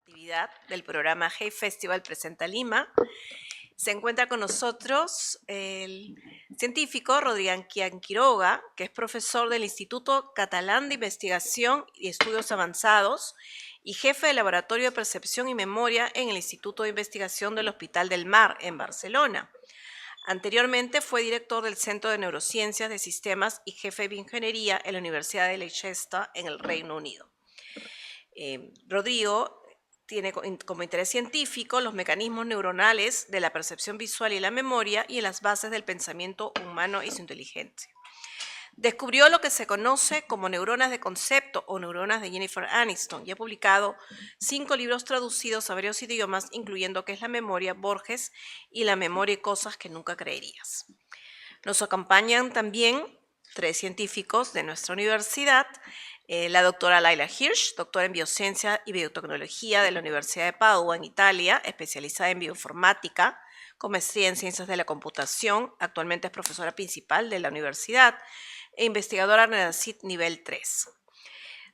actividad del programa Hey Festival Presenta Lima. Se encuentra con nosotros el científico Rodrián Quiroga, que es profesor del Instituto Catalán de Investigación y Estudios Avanzados y jefe del Laboratorio de Percepción y Memoria en el Instituto de Investigación del Hospital del Mar, en Barcelona. Anteriormente fue director del Centro de Neurociencias de Sistemas y jefe de Ingeniería en la Universidad de Leicester, en el Reino Unido. Rodrigo tiene como interés científico los mecanismos neuronales de la percepción visual y la memoria y en las bases del pensamiento humano y su inteligencia. Descubrió lo que se conoce como neuronas de concepto o neuronas de Jennifer Aniston y ha publicado 5 libros traducidos a varios idiomas, incluyendo ¿Qué es la memoria?, Borges y La memoria y cosas que nunca creerías. Nos acompañan también 3 científicos de nuestra universidad, la doctora Laila Hirsch, doctora en Biociencia y Biotecnología de la Universidad de Padua, en Italia, especializada en bioinformática, con maestría en Ciencias de la Computación, actualmente es profesora principal de la universidad e investigadora NEDACIT nivel 3.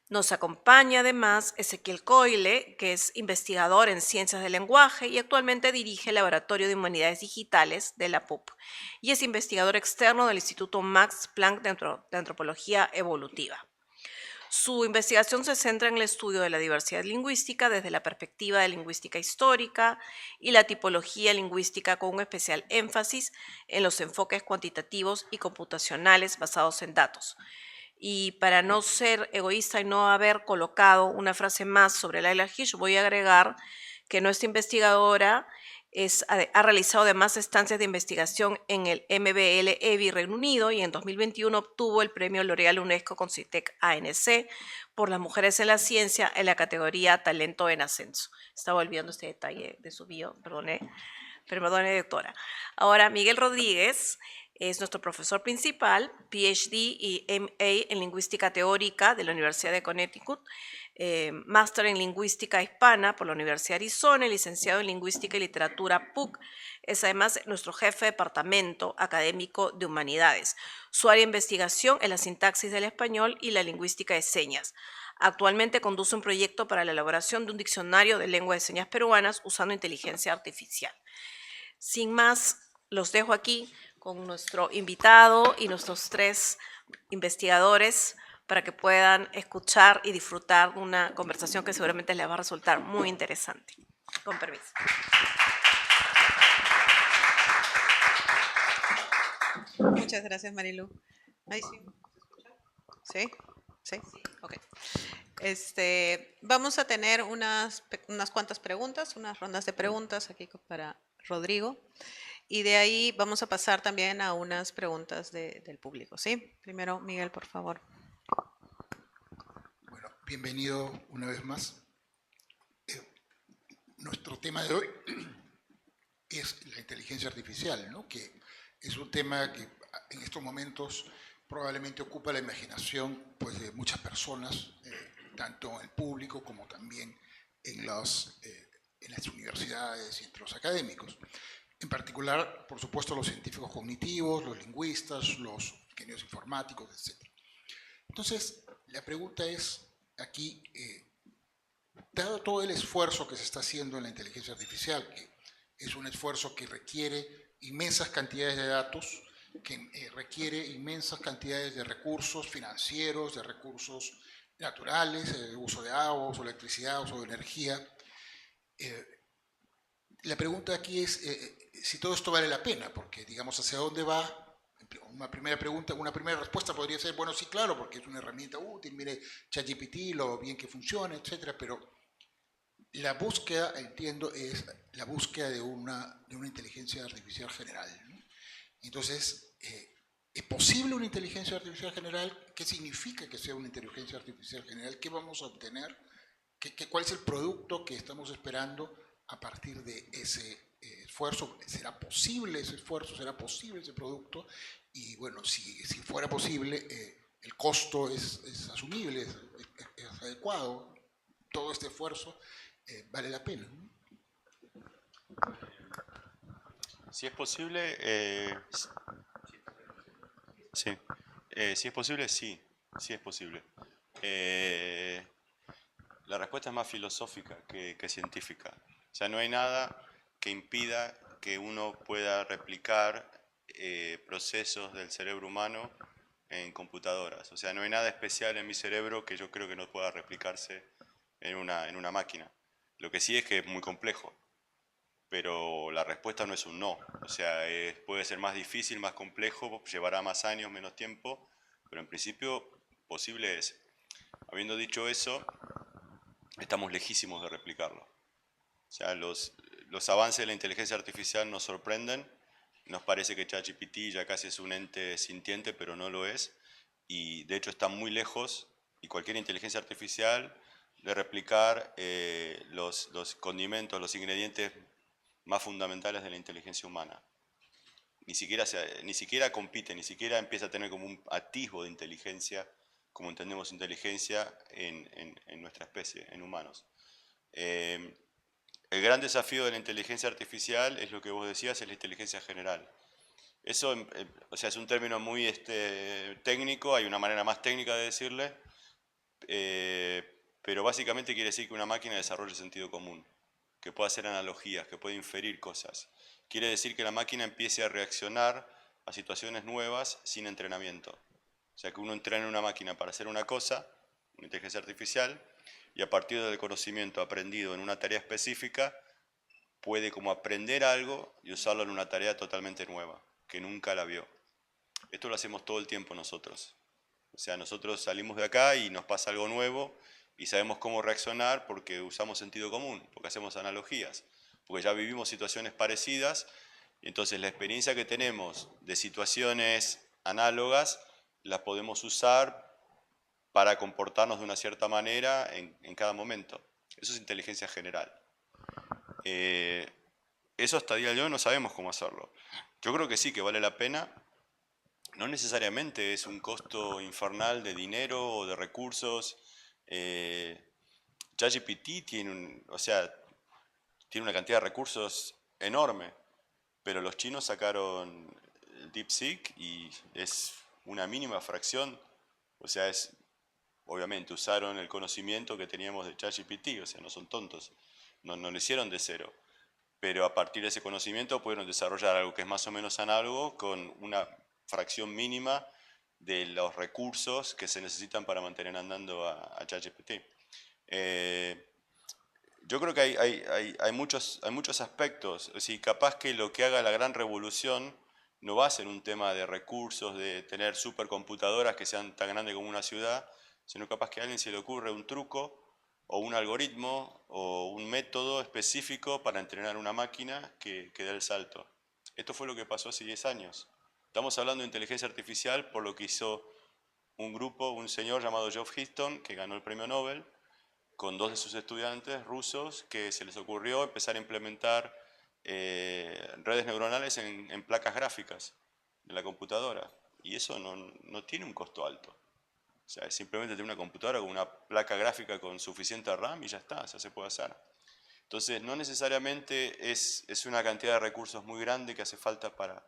Nos acompaña además Ezequiel Coyle, que es investigador en Ciencias del Lenguaje y actualmente dirige el Laboratorio de Humanidades Digitales de la PUC y es investigador externo del Instituto Max Planck de Antropología Evolutiva. Su investigación se centra en el estudio de la diversidad lingüística desde la perspectiva de lingüística histórica y la tipología lingüística, con un especial énfasis en los enfoques cuantitativos y computacionales basados en datos. Y para no ser egoísta y no haber colocado una frase más sobre Laila Hirsch, voy a agregar que nuestra investigadora ha realizado además estancias de investigación en el MBL EBI Reino Unido y en 2021 obtuvo el premio L'Oréal UNESCO Concitec ANC por las mujeres en la ciencia en la categoría Talento en Ascenso. Estaba olvidando este detalle de su bio, perdone, doctora. Ahora, Miguel Rodríguez es nuestro profesor principal, PhD y MA en Lingüística Teórica de la Universidad de Connecticut, máster en Lingüística Hispana por la Universidad de Arizona y licenciado en Lingüística y Literatura PUC. Es además nuestro jefe de departamento académico de Humanidades. Su área de investigación es la sintaxis del español y la lingüística de señas. Actualmente conduce un proyecto para la elaboración de un diccionario de lengua de señas peruanas usando inteligencia artificial. Sin más, los dejo aquí con nuestro invitado y nuestros 3 investigadores para que puedan escuchar y disfrutar una conversación que seguramente les va a resultar muy interesante. Con permiso. Muchas gracias, Marilu. Ahí sí. ¿Sí? ¿Sí? Ok. Vamos a tener unas cuantas preguntas, unas rondas de preguntas aquí para Rodrigo. Y de ahí vamos a pasar también a unas preguntas del público, ¿sí? Primero, Miguel, por favor. Bueno, bienvenido una vez más. Nuestro tema de hoy es la inteligencia artificial, ¿no? Que es un tema que en estos momentos probablemente ocupa la imaginación, pues, de muchas personas, tanto en el público como también en las universidades y entre los académicos. En particular, por supuesto, los científicos cognitivos, los lingüistas, los ingenieros informáticos, etc. Entonces, la pregunta es aquí, dado todo el esfuerzo que se está haciendo en la inteligencia artificial, que es un esfuerzo que requiere inmensas cantidades de datos, que requiere inmensas cantidades de recursos financieros, de recursos naturales, de uso de agua, uso de electricidad, uso de energía. La pregunta aquí es si todo esto vale la pena, porque, digamos, ¿hacia dónde va? Una primera respuesta podría ser, bueno, sí, claro, porque es una herramienta útil, mire ChatGPT, lo bien que funciona, etcétera, pero la búsqueda, entiendo, es la búsqueda de una inteligencia artificial general, ¿no? Entonces, ¿es posible una inteligencia artificial general? ¿Qué significa que sea una inteligencia artificial general? ¿Qué vamos a obtener? ¿Cuál es el producto que estamos esperando a partir de ese esfuerzo? ¿Será posible ese esfuerzo? ¿Será posible ese producto? Y bueno, si fuera posible, el costo es asumible, es adecuado. Todo este esfuerzo vale la pena, ¿no? Si es posible, sí. Si es posible, sí. Sí es posible. La respuesta es más filosófica que científica. O sea, no hay nada que impida que uno pueda replicar procesos del cerebro humano en computadoras. O sea, no hay nada especial en mi cerebro que yo creo que no pueda replicarse en una máquina. Lo que sí es que es muy complejo, pero la respuesta no es un no. O sea, puede ser más difícil, más complejo, llevará más años, menos tiempo, pero en principio posible es. Habiendo dicho eso, estamos lejísimos de replicarlo. O sea, los avances de la inteligencia artificial nos sorprenden. Nos parece que ChatGPT ya casi es un ente sintiente, pero no lo es. Y de hecho está muy lejos, y cualquier inteligencia artificial, de replicar los condimentos, los ingredientes más fundamentales de la inteligencia humana. Ni siquiera compite, ni siquiera empieza a tener como un atisbo de inteligencia, como entendemos inteligencia en nuestra especie, en humanos. El gran desafío de la inteligencia artificial es lo que vos decías, es la inteligencia general. Eso, o sea, es un término muy técnico, hay una manera más técnica de decirle, pero básicamente quiere decir que una máquina desarrolle sentido común, que pueda hacer analogías, que pueda inferir cosas. Quiere decir que la máquina empiece a reaccionar a situaciones nuevas sin entrenamiento. O sea, que uno entrena una máquina para hacer una cosa, una inteligencia artificial, y a partir del conocimiento aprendido en una tarea específica, puede como aprender algo y usarlo en una tarea totalmente nueva, que nunca la vio. Esto lo hacemos todo el tiempo nosotros. O sea, nosotros salimos de acá y nos pasa algo nuevo y sabemos cómo reaccionar porque usamos sentido común, porque hacemos analogías, porque ya vivimos situaciones parecidas y entonces la experiencia que tenemos de situaciones análogas la podemos usar para comportarnos de una cierta manera en cada momento. Eso es inteligencia general. Eso hasta el día de hoy no sabemos cómo hacerlo. Yo creo que sí, que vale la pena. No necesariamente es un costo infernal de dinero o de recursos. ChatGPT o sea, tiene una cantidad de recursos enorme, pero los chinos sacaron el DeepSeek y es una mínima fracción. O sea, obviamente usaron el conocimiento que teníamos de ChatGPT, o sea, no son tontos, no lo hicieron de cero. Pero a partir de ese conocimiento pudieron desarrollar algo que es más o menos análogo con una fracción mínima de los recursos que se necesitan para mantener andando a ChatGPT. Yo creo que hay muchos aspectos. Es decir, capaz que lo que haga la gran revolución no va a ser un tema de recursos, de tener supercomputadoras que sean tan grandes como una ciudad, sino capaz que a alguien se le ocurre un truco o un algoritmo o un método específico para entrenar una máquina que dé el salto. Esto fue lo que pasó hace 10 años. Estamos hablando de inteligencia artificial por lo que hizo un grupo, un señor llamado Geoff Hinton, que ganó el premio Nobel, con 2 de sus estudiantes rusos, que se les ocurrió empezar a implementar redes neuronales en placas gráficas de la computadora. Y eso no tiene un costo alto. O sea, es simplemente tener una computadora con una placa gráfica con suficiente RAM y ya está, ya se puede hacer. Entonces, no necesariamente es una cantidad de recursos muy grande que hace falta para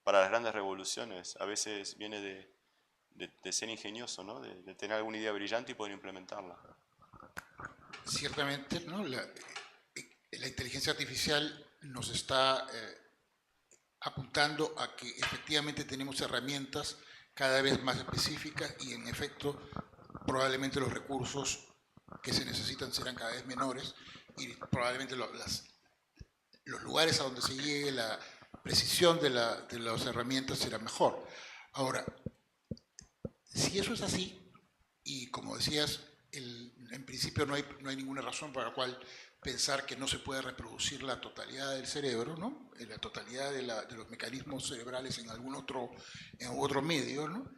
las grandes revoluciones. A veces viene de ser ingenioso, ¿no? De tener alguna idea brillante y poder implementarla. Ciertamente, ¿no? La inteligencia artificial nos está apuntando a que efectivamente tenemos herramientas cada vez más específicas y en efecto probablemente los recursos que se necesitan serán cada vez menores y probablemente los lugares a donde se llegue, la precisión de las herramientas será mejor. Ahora, si eso es así, y como decías, en principio no hay ninguna razón por la cual pensar que no se puede reproducir la totalidad del cerebro, ¿no? La totalidad de los mecanismos cerebrales en algún otro medio, ¿no?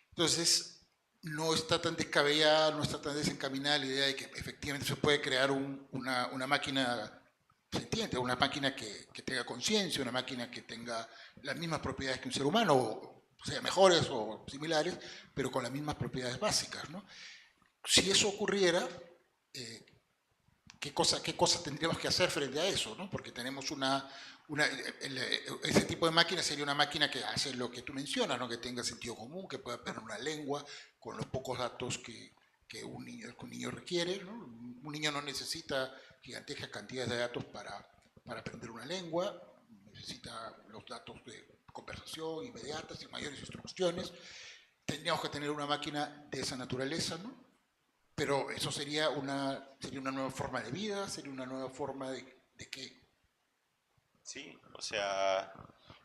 Entonces, no está tan descabellada, no está tan desencaminada la idea de que efectivamente se puede crear una máquina sentiente, una máquina que tenga conciencia, una máquina que tenga las mismas propiedades que un ser humano, o sea, mejores o similares, pero con las mismas propiedades básicas, ¿no? Si eso ocurriera, ¿qué cosa tendríamos que hacer frente a eso? ¿No? Porque tenemos ese tipo de máquina sería una máquina que hace lo que tú mencionas, ¿no? Que tenga sentido común, que pueda aprender una lengua con los pocos datos que que un niño requiere, ¿no? Un niño no necesita gigantescas cantidades de datos para aprender una lengua, necesita los datos de conversación inmediatas y mayores instrucciones. Tendríamos que tener una máquina de esa naturaleza, ¿no? Pero eso sería una nueva forma de vida, sería una nueva forma de qué. Sí, o sea,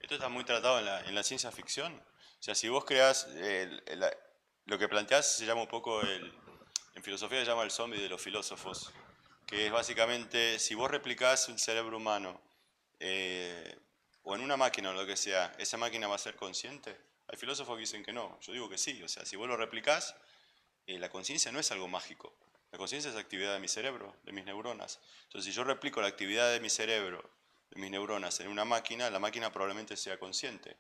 esto está muy tratado en la ciencia ficción. O sea, si vos creás, lo que planteás se llama un poco, en filosofía se llama el zombie de los filósofos, que es básicamente, si vos replicás un cerebro humano, o en una máquina o lo que sea, ¿esa máquina va a ser consciente? Hay filósofos que dicen que no, yo digo que sí, o sea, si vos lo replicás, la conciencia no es algo mágico. La conciencia es actividad de mi cerebro, de mis neuronas. Entonces, si yo replico la actividad de mi cerebro, de mis neuronas en una máquina, la máquina probablemente sea consciente.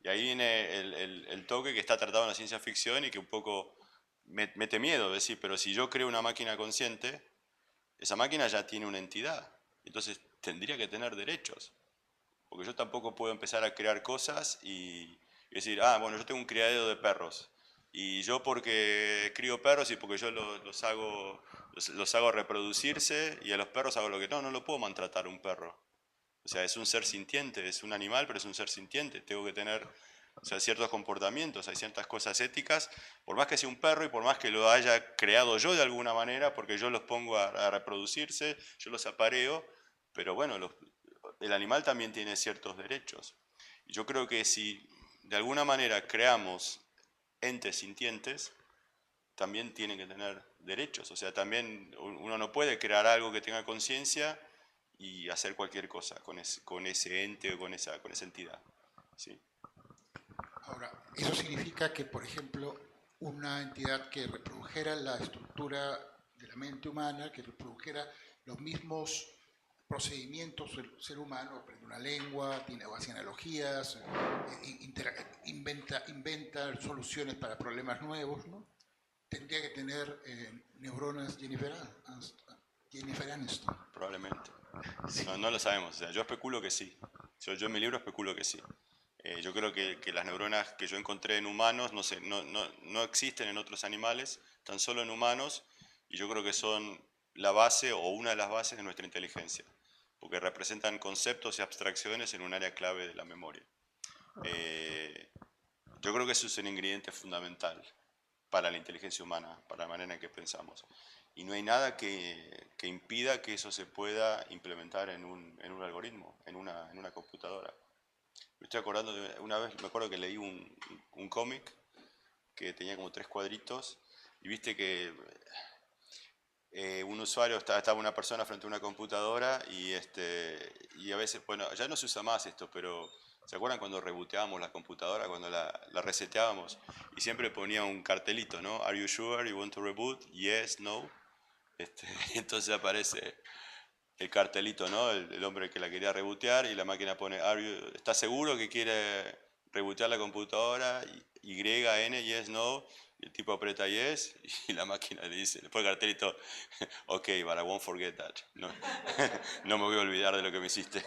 Y ahí viene el toque que está tratado en la ciencia ficción y que un poco mete miedo, decir, pero si yo creo una máquina consciente, esa máquina ya tiene una entidad. Entonces, tendría que tener derechos. Porque yo tampoco puedo empezar a crear cosas y decir, ah, bueno, yo tengo un criadero de perros. Y yo porque crío perros y porque yo los hago reproducirse y a los perros hago lo que no lo puedo maltratar a un perro. O sea, es un ser sintiente, es un animal, pero es un ser sintiente. Tengo que tener, o sea, ciertos comportamientos, hay ciertas cosas éticas, por más que sea un perro y por más que lo haya creado yo de alguna manera, porque yo los pongo a reproducirse, yo los apareo, pero bueno, el animal también tiene ciertos derechos. Y yo creo que si de alguna manera creamos entes sintientes, también tienen que tener derechos. O sea, también uno no puede crear algo que tenga conciencia y hacer cualquier cosa con ese ente o con esa entidad. ¿Sí? Ahora, eso significa que, por ejemplo, una entidad que reprodujera la estructura de la mente humana, que reprodujera los mismos procedimientos del ser humano, aprende una lengua, hace analogías, inventa soluciones para problemas nuevos, ¿no? Tendría que tener neuronas Jennifer Aniston. Probablemente. No lo sabemos. O sea, yo especulo que sí. Yo en mi libro especulo que sí. Yo creo que las neuronas que yo encontré en humanos no existen en otros animales, tan solo en humanos, y yo creo que son la base o una de las bases de nuestra inteligencia, porque representan conceptos y abstracciones en un área clave de la memoria. Yo creo que eso es un ingrediente fundamental para la inteligencia humana, para la manera en que pensamos. Y no hay nada que impida que eso se pueda implementar en un algoritmo, en una computadora. Me estoy acordando de una vez, me acuerdo que leí un cómic que tenía como 3 cuadritos y viste que un usuario, estaba una persona frente a una computadora y a veces, bueno, ya no se usa más esto, pero ¿se acuerdan cuando reboteábamos la computadora, cuando la reseteábamos? Y siempre ponía un cartelito, ¿no? Are you sure you want to reboot? Yes, no. Entonces aparece el cartelito, ¿no? El hombre que la quería rebotear y la máquina pone, ¿estás seguro que quiere rebotear la computadora? Y, N, yes, no. Y el tipo aprieta yes y la máquina le dice, después el cartelito, ok, but I won't forget that. No, no me voy a olvidar de lo que me hiciste.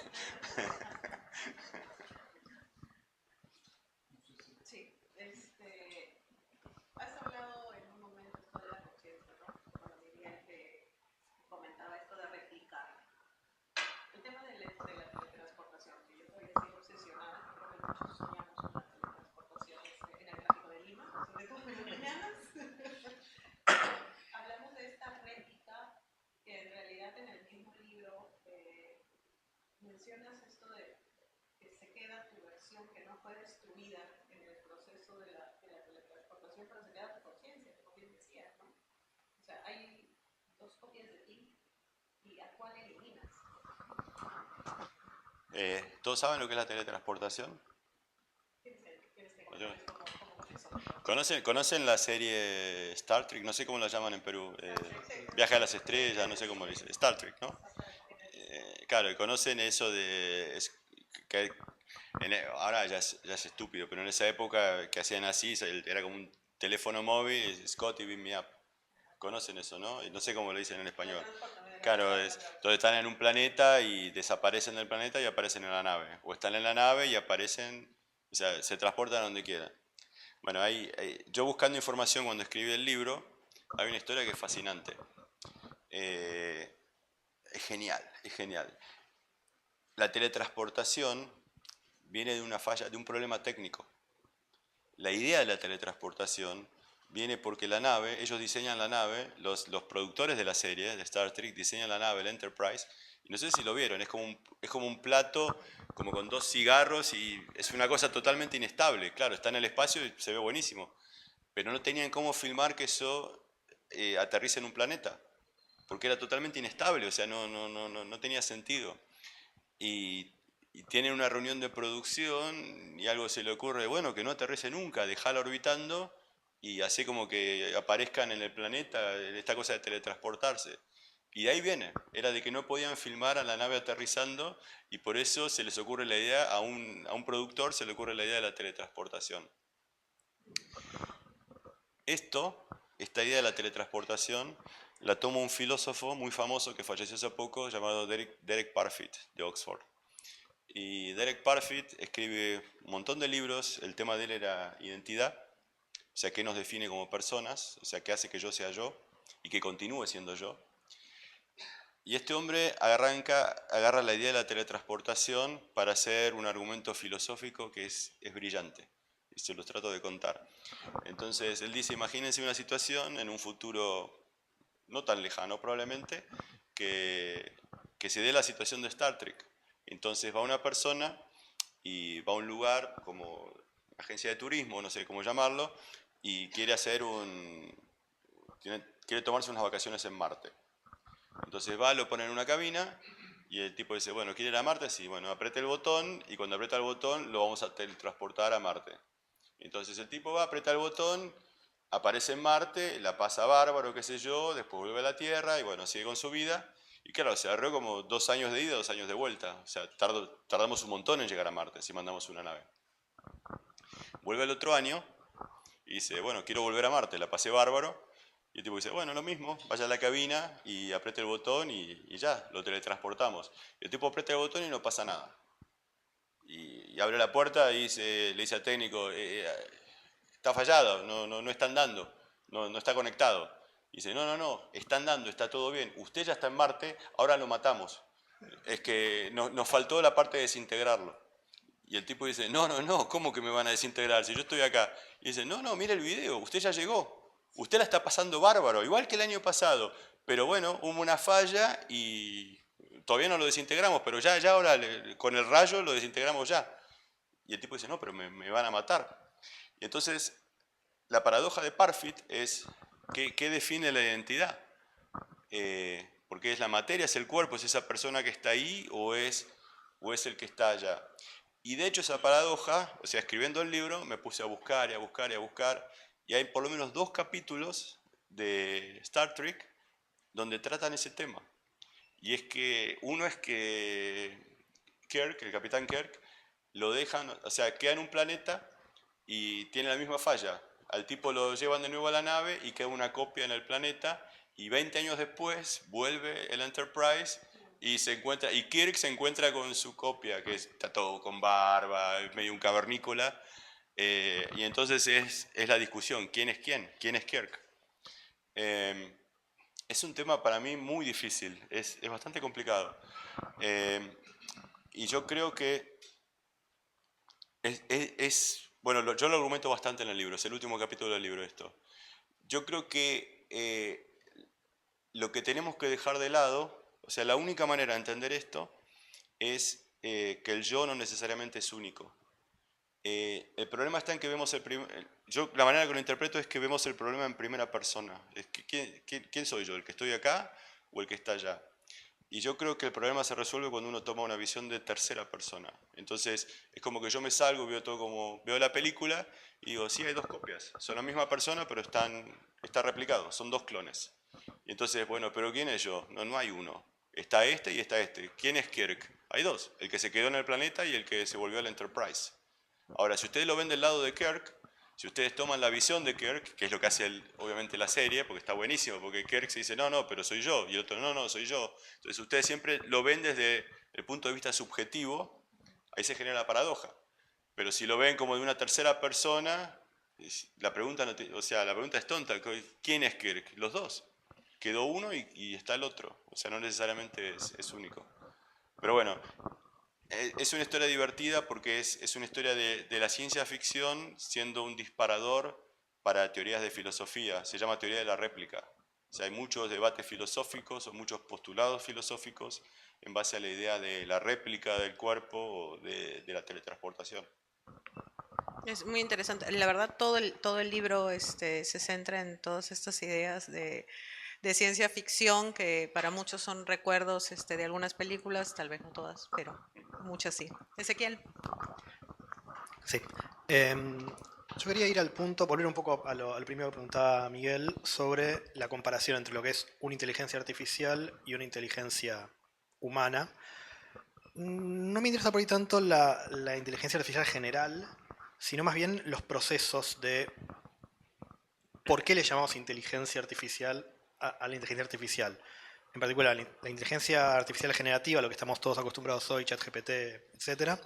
Sí, has hablado en un momento esto de la conciencia, ¿no? Cuando Miguel te comentaba esto de replicar. El tema de la teletransportación, que yo todavía sigo obsesionada, creo que muchos soñamos con la teletransportación en el tráfico de Lima, sobre todo en las mañanas. Hablamos de esta réplica que en realidad en el mismo libro mencionas esto de que se queda tu versión que no fue destruida en el proceso de la teletransportación, pero se queda tu conciencia, como bien decías, ¿no? O sea, hay 2 copias de ti y ¿a cuál eliminas? ¿Todos saben lo que es la teletransportación? ¿Conocen la serie Star Trek? No sé cómo la llaman en Perú. Viaje a las estrellas, no sé cómo le dicen. Star Trek, ¿no? Claro, y conocen eso de... que ahora ya es estúpido, pero en esa época que hacían así, era como un teléfono móvil, Scotty, beam me up. Conocen eso, ¿no? Y no sé cómo lo dicen en español. Claro, entonces están en un planeta y desaparecen del planeta y aparecen en la nave. O están en la nave y aparecen, o sea, se transportan a donde quieran. Bueno, yo buscando información cuando escribí el libro, hay una historia que es fascinante. Es genial, es genial. La teletransportación viene de una falla, de un problema técnico. La idea de la teletransportación viene porque la nave, ellos diseñan la nave, los productores de la serie, de Star Trek, diseñan la nave, el Enterprise, y no sé si lo vieron, es como un plato, como con 2 cigarros, y es una cosa totalmente inestable. Claro, está en el espacio y se ve buenísimo, pero no tenían cómo filmar que eso aterrice en un planeta, porque era totalmente inestable, o sea, no tenía sentido. Y tienen una reunión de producción y algo se le ocurre, bueno, que no aterrice nunca, dejarla orbitando y así como que aparezcan en el planeta, esta cosa de teletransportarse. Y de ahí viene, era de que no podían filmar a la nave aterrizando y por eso se les ocurre la idea, a un productor se le ocurre la idea de la teletransportación. Esta idea de la teletransportación, la toma un filósofo muy famoso que falleció hace poco llamado Derek Parfit de Oxford. Y Derek Parfit escribe un montón de libros, el tema de él era identidad, o sea, qué nos define como personas, o sea, qué hace que yo sea yo y que continúe siendo yo. Y este hombre agarra la idea de la teletransportación para hacer un argumento filosófico que es brillante, y se los trato de contar. Entonces, él dice, imagínense una situación en un futuro no tan lejano probablemente, que se dé la situación de Star Trek. Entonces va una persona y va a un lugar como agencia de turismo, no sé cómo llamarlo, y quiere tomarse unas vacaciones en Marte. Entonces va, lo pone en una cabina y el tipo dice, bueno, ¿quiere ir a Marte? Sí, bueno, apriete el botón y cuando aprieta el botón lo vamos a teletransportar a Marte. Entonces el tipo va, aprieta el botón, aparece en Marte, la pasa bárbaro, qué sé yo, después vuelve a la Tierra y bueno, sigue con su vida. Y claro, se agarró como 2 años de ida, 2 años de vuelta. O sea, tardamos un montón en llegar a Marte si mandamos una nave. Vuelve el otro año y dice, bueno, quiero volver a Marte, la pasé bárbaro. Y el tipo dice, bueno, lo mismo, vaya a la cabina y apriete el botón y ya, lo teletransportamos. Y el tipo aprieta el botón y no pasa nada. Y abre la puerta y le dice al técnico, está fallado, no está andando, no está conectado. Y dice, no, está andando, está todo bien. Usted ya está en Marte, ahora lo matamos. Es que nos faltó la parte de desintegrarlo. Y el tipo dice, no, ¿cómo que me van a desintegrar si yo estoy acá? Y dice, no, mire el video, usted ya llegó. Usted la está pasando bárbaro, igual que el año pasado. Pero bueno, hubo una falla y todavía no lo desintegramos, pero ya ahora con el rayo lo desintegramos ya. Y el tipo dice, no, pero me van a matar. Y entonces, la paradoja de Parfit es, ¿qué define la identidad? Porque es la materia, es el cuerpo, es esa persona que está ahí o es el que está allá. Y de hecho esa paradoja, o sea, escribiendo el libro, me puse a buscar y a buscar y a buscar, y hay por lo menos 2 capítulos de Star Trek donde tratan ese tema. Y es que uno es que Kirk, el capitán Kirk, lo dejan, o sea, queda en un planeta y tiene la misma falla. Al tipo lo llevan de nuevo a la nave y queda una copia en el planeta y 20 años después vuelve el Enterprise y Kirk se encuentra con su copia, que está todo con barba, medio un cavernícola, y entonces es la discusión, ¿quién es quién? ¿Quién es Kirk? Es un tema para mí muy difícil, es bastante complicado. Y yo creo que bueno, yo lo argumento bastante en el libro, es el último capítulo del libro esto. Yo creo que lo que tenemos que dejar de lado, o sea, la única manera de entender esto es que el yo no necesariamente es único. El problema está en que vemos la manera que lo interpreto es que vemos el problema en primera persona. ¿Quién soy yo? ¿El que estoy acá o el que está allá? Y yo creo que el problema se resuelve cuando uno toma una visión de tercera persona. Entonces, es como que yo me salgo, veo la película y digo, sí, hay 2 copias. Son la misma persona, pero está replicado, son 2 clones. Y entonces, bueno, ¿pero quién es yo? No hay uno. Está este y está este. ¿Quién es Kirk? Hay 2, el que se quedó en el planeta y el que se volvió al Enterprise. Ahora, si ustedes lo ven del lado de Kirk, si ustedes toman la visión de Kirk, que es lo que hace obviamente la serie, porque está buenísimo, porque Kirk se dice, no, pero soy yo, y el otro, no, soy yo. Entonces ustedes siempre lo ven desde el punto de vista subjetivo, ahí se genera la paradoja. Pero si lo ven como de una tercera persona, La pregunta, o sea, la pregunta es tonta. ¿Quién es Kirk? Los dos. Quedó uno y está el otro. O sea, no necesariamente es único. Pero bueno, es una historia divertida porque es una historia de la ciencia ficción siendo un disparador para teorías de filosofía. Se llama teoría de la réplica. O sea, hay muchos debates filosóficos o muchos postulados filosóficos en base a la idea de la réplica del cuerpo o de la teletransportación. Es muy interesante. La verdad, todo el libro se centra en todas estas ideas de ciencia ficción que para muchos son recuerdos de algunas películas, tal vez no todas, pero muchas sí. Ezequiel. Sí. Yo quería ir al punto, volver un poco al primero que preguntaba Miguel sobre la comparación entre lo que es una inteligencia artificial y una inteligencia humana. No me interesa por ahí tanto la inteligencia artificial general, sino más bien los procesos de por qué le llamamos inteligencia artificial a la inteligencia artificial. En particular, la inteligencia artificial generativa, lo que estamos todos acostumbrados hoy, ChatGPT, etc.,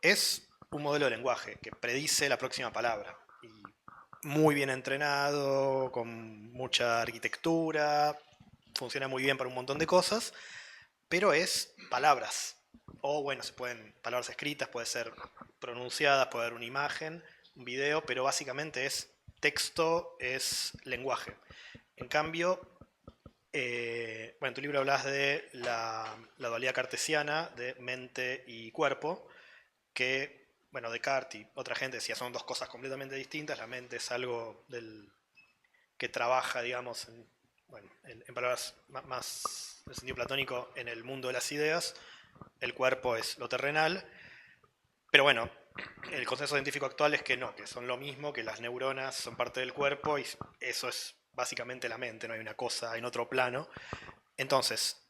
es un modelo de lenguaje que predice la próxima palabra. Y muy bien entrenado, con mucha arquitectura, funciona muy bien para un montón de cosas, pero es palabras. O bueno, se pueden palabras escritas, puede ser pronunciadas, puede haber una imagen, un video, pero básicamente es texto, es lenguaje. En cambio, bueno, en tu libro hablas de la dualidad cartesiana de mente y cuerpo, que, bueno, Descartes y otra gente decía son dos cosas completamente distintas. La mente es algo que trabaja, digamos, bueno, en palabras más en el sentido platónico, en el mundo de las ideas. El cuerpo es lo terrenal. Pero bueno, el consenso científico actual es que no, que son lo mismo, que las neuronas son parte del cuerpo y eso es básicamente la mente, no hay una cosa en otro plano. Entonces,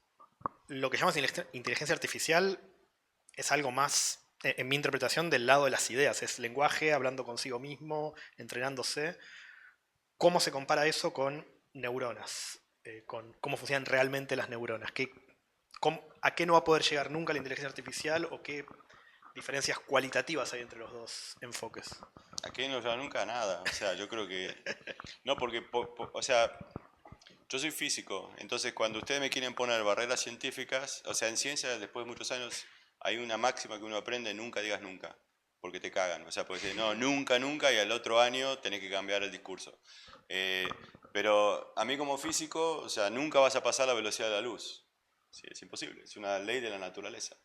lo que llamamos inteligencia artificial es algo más, en mi interpretación, del lado de las ideas. Es lenguaje, hablando consigo mismo, entrenándose. ¿Cómo se compara eso con neuronas? Con cómo funcionan realmente las neuronas. ¿A qué no va a poder llegar nunca la inteligencia artificial o qué diferencias cualitativas hay entre los dos enfoques? Aquí no lleva nunca a nada. O sea, yo creo que... No, porque, o sea, yo soy físico, entonces cuando ustedes me quieren poner barreras científicas, o sea, en ciencia, después de muchos años, hay una máxima que uno aprende: nunca digas nunca, porque te cagan. O sea, porque decir, no, nunca, nunca, y al otro año tenés que cambiar el discurso. Eh, pero a mí como físico, o sea, nunca vas a pasar la velocidad de la luz. Sí, es imposible, es una ley de la naturaleza.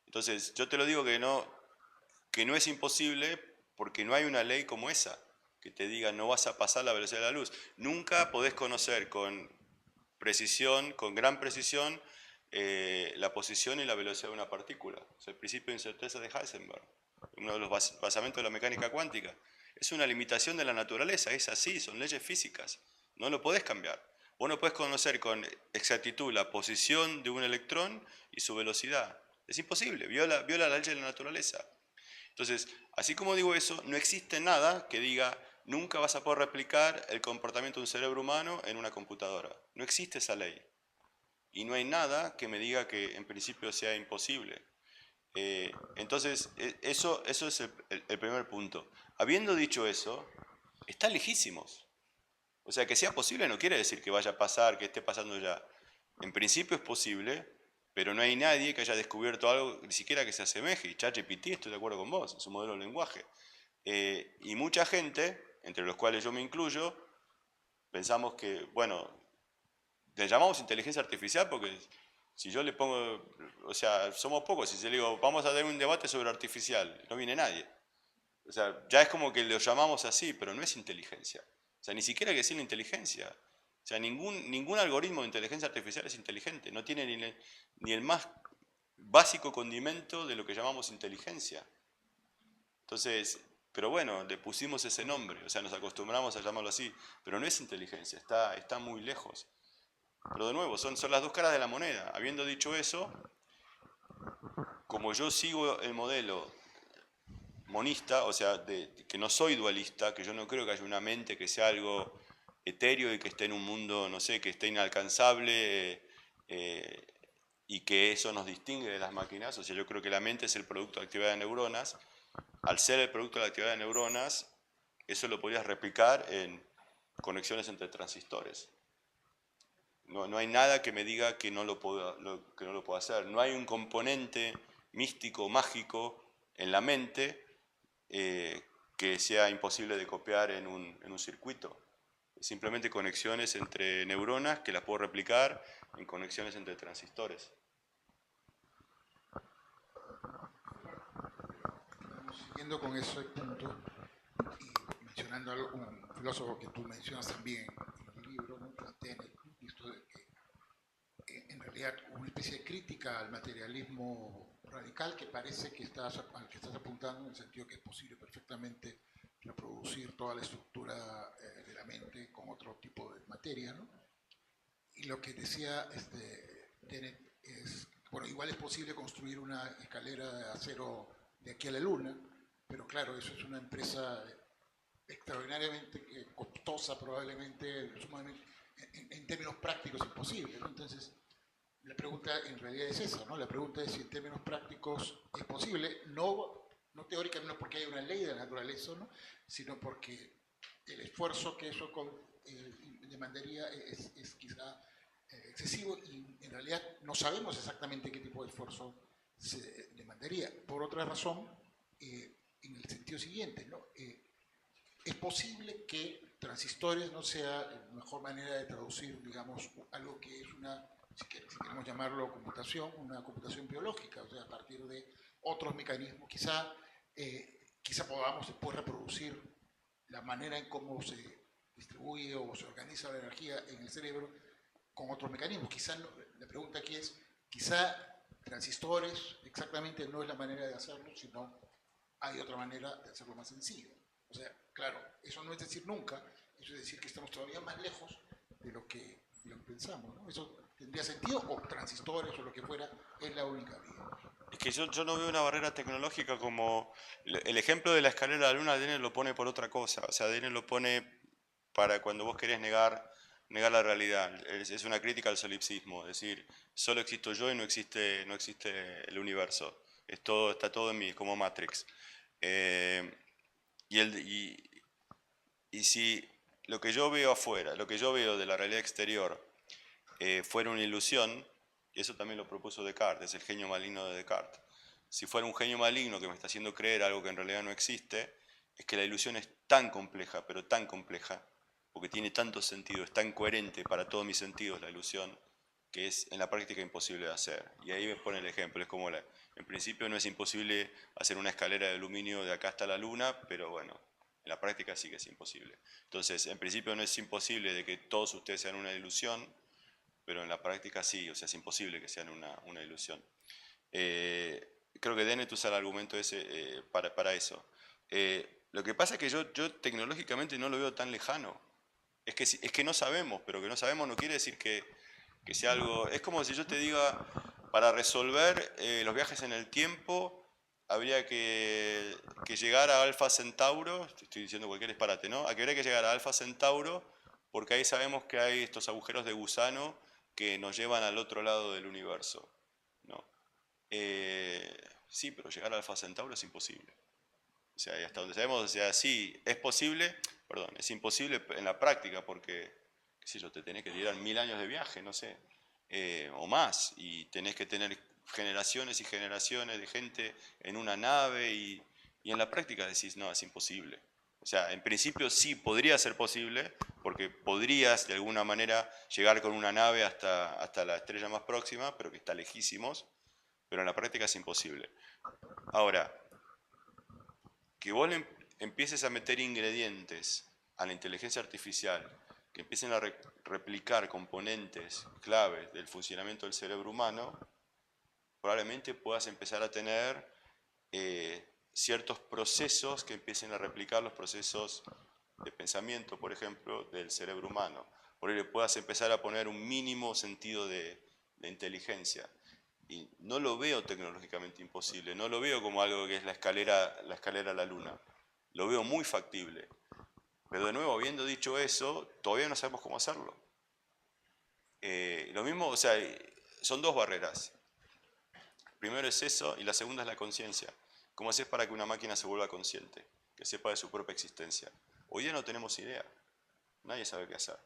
Entonces, yo te lo digo que no es imposible porque no hay una ley como esa que te diga no vas a pasar la velocidad de la luz. Nunca podés conocer con precisión, con gran precisión, la posición y la velocidad de una partícula. O sea, el principio de incerteza de Heisenberg, uno de los basamentos de la mecánica cuántica. Es una limitación de la naturaleza, es así, son leyes físicas. No lo podés cambiar. Vos no podés conocer con exactitud la posición de un electrón y su velocidad. Es imposible, viola la ley de la naturaleza. Entonces, así como digo eso, no existe nada que diga nunca vas a poder replicar el comportamiento de un cerebro humano en una computadora. No existe esa ley. Y no hay nada que me diga que en principio sea imposible. Entonces, eso es el primer punto. Habiendo dicho eso, está lejísimos. O sea, que sea posible no quiere decir que vaya a pasar, que esté pasando ya. En principio es posible, pero no hay nadie que haya descubierto algo ni siquiera que se asemeje. Y ChatGPT, estoy de acuerdo con vos, es un modelo de lenguaje. Y mucha gente, entre los cuales yo me incluyo, pensamos que, bueno, le llamamos inteligencia artificial porque si yo le pongo, o sea, somos pocos, si yo le digo, vamos a dar un debate sobre artificial, no viene nadie. O sea, ya es como que lo llamamos así, pero no es inteligencia. O sea, ni siquiera hay que decirle inteligencia. O sea, ningún algoritmo de inteligencia artificial es inteligente. No tiene ni el más básico condimento de lo que llamamos inteligencia. Entonces, pero bueno, le pusimos ese nombre. O sea, nos acostumbramos a llamarlo así. Pero no es inteligencia, está muy lejos. Pero de nuevo, son las dos caras de la moneda. Habiendo dicho eso, como yo sigo el modelo monista, o sea, que no soy dualista, que yo no creo que haya una mente que sea algo etéreo y que esté en un mundo, no sé, que esté inalcanzable y que eso nos distingue de las máquinas. O sea, yo creo que la mente es el producto de la actividad de neuronas. Al ser el producto de la actividad de neuronas, Eso lo podrías replicar en conexiones entre transistores. No hay nada que me diga que no lo puedo hacer. No hay un componente místico, mágico en la mente que sea imposible de copiar en un circuito. Simplemente conexiones entre neuronas que las puedo replicar en conexiones entre transistores. Siguiendo con ese punto y mencionando un filósofo que tú mencionas también en el libro, ¿no? Dennett, esto de que en realidad una especie de crítica al materialismo radical que parece que al que estás apuntando, en el sentido que es posible perfectamente reproducir toda la estructura de la mente con otro tipo de materia, ¿no? Y lo que decía Dennett es, bueno, igual es posible construir una escalera de acero de aquí a la luna, pero claro, eso es una empresa extraordinariamente costosa, probablemente, sumamente, en términos prácticos imposible, ¿no? Entonces, la pregunta en realidad es esa, ¿no? La pregunta es si en términos prácticos es posible, no teóricamente, no porque hay una ley de la naturaleza, ¿no? Sino porque el esfuerzo que eso demandaría es quizá excesivo y en realidad no sabemos exactamente qué tipo de esfuerzo se demandaría. Por otra razón, en el sentido siguiente, ¿no? Es posible que transistores no sea la mejor manera de traducir, digamos, algo que es si queremos llamarlo computación, una computación biológica, o sea, a partir de otros mecanismos. Quizá podamos después reproducir la manera en cómo se distribuye o se organiza la energía en el cerebro con otros mecanismos. La pregunta aquí es, quizá transistores exactamente no es la manera de hacerlo, sino hay otra manera de hacerlo más sencillo. O sea, claro, eso no es decir nunca, eso es decir que estamos todavía más lejos de lo que pensamos, ¿no? Eso tendría sentido, o transistores o lo que fuera, es la única vía. Es que yo no veo una barrera tecnológica como... El ejemplo de la escalera de la luna, Dennett lo pone por otra cosa. O sea, Dennett lo pone para cuando vos querés negar la realidad. Es una crítica al solipsismo. Es decir, solo existo yo y no existe el universo. Está todo en mí, como Matrix. Y si lo que yo veo afuera, lo que yo veo de la realidad exterior, fuera una ilusión, y eso también lo propuso Descartes, es el genio maligno de Descartes. Si fuera un genio maligno que me está haciendo creer algo que en realidad no existe, es que la ilusión es tan compleja, pero tan compleja, porque tiene tanto sentido, es tan coherente para todos mis sentidos la ilusión, que es en la práctica imposible de hacer. Y ahí me pone el ejemplo, es como en principio no es imposible hacer una escalera de aluminio de acá hasta la luna, pero bueno, en la práctica sí que es imposible. Entonces, en principio no es imposible de que todos ustedes sean una ilusión, pero en la práctica sí, o sea, es imposible que sean una ilusión. Creo que Dennett usa el argumento ese para eso. Lo que pasa es que yo tecnológicamente no lo veo tan lejano. Es que no sabemos, pero que no sabemos no quiere decir que sea algo... Es como si yo te diga, para resolver los viajes en el tiempo, habría que llegar a Alfa Centauro, estoy diciendo cualquier disparate, ¿no? Habría que llegar a Alfa Centauro, porque ahí sabemos que hay estos agujeros de gusano que nos llevan al otro lado del universo, ¿no? Sí, pero llegar a Alfa Centauro es imposible. O sea, y hasta donde sabemos, o sea, sí, es posible, perdón, es imposible en la práctica porque, qué sé yo, te tenés que tirar 1000 años de viaje, no sé, o más, y tenés que tener generaciones y generaciones de gente en una nave y en la práctica decís, no, es imposible. O sea, en principio sí podría ser posible, porque podrías de alguna manera llegar con una nave hasta la estrella más próxima, pero que está lejísimos, pero en la práctica es imposible. Ahora, que vos empieces a meter ingredientes a la inteligencia artificial, que empiecen a replicar componentes claves del funcionamiento del cerebro humano, probablemente puedas empezar a tener ciertos procesos que empiecen a replicar los procesos de pensamiento, por ejemplo, del cerebro humano. Por ello puedas empezar a poner un mínimo sentido de inteligencia. Y no lo veo tecnológicamente imposible, no lo veo como algo que es la escalera a la luna. Lo veo muy factible. Pero de nuevo, habiendo dicho eso, todavía no sabemos cómo hacerlo. Lo mismo, o sea, son dos barreras. Primero es eso y la segunda es la conciencia. ¿Cómo haces para que una máquina se vuelva consciente? Que sepa de su propia existencia. Hoy día no tenemos idea. Nadie sabe qué hacer.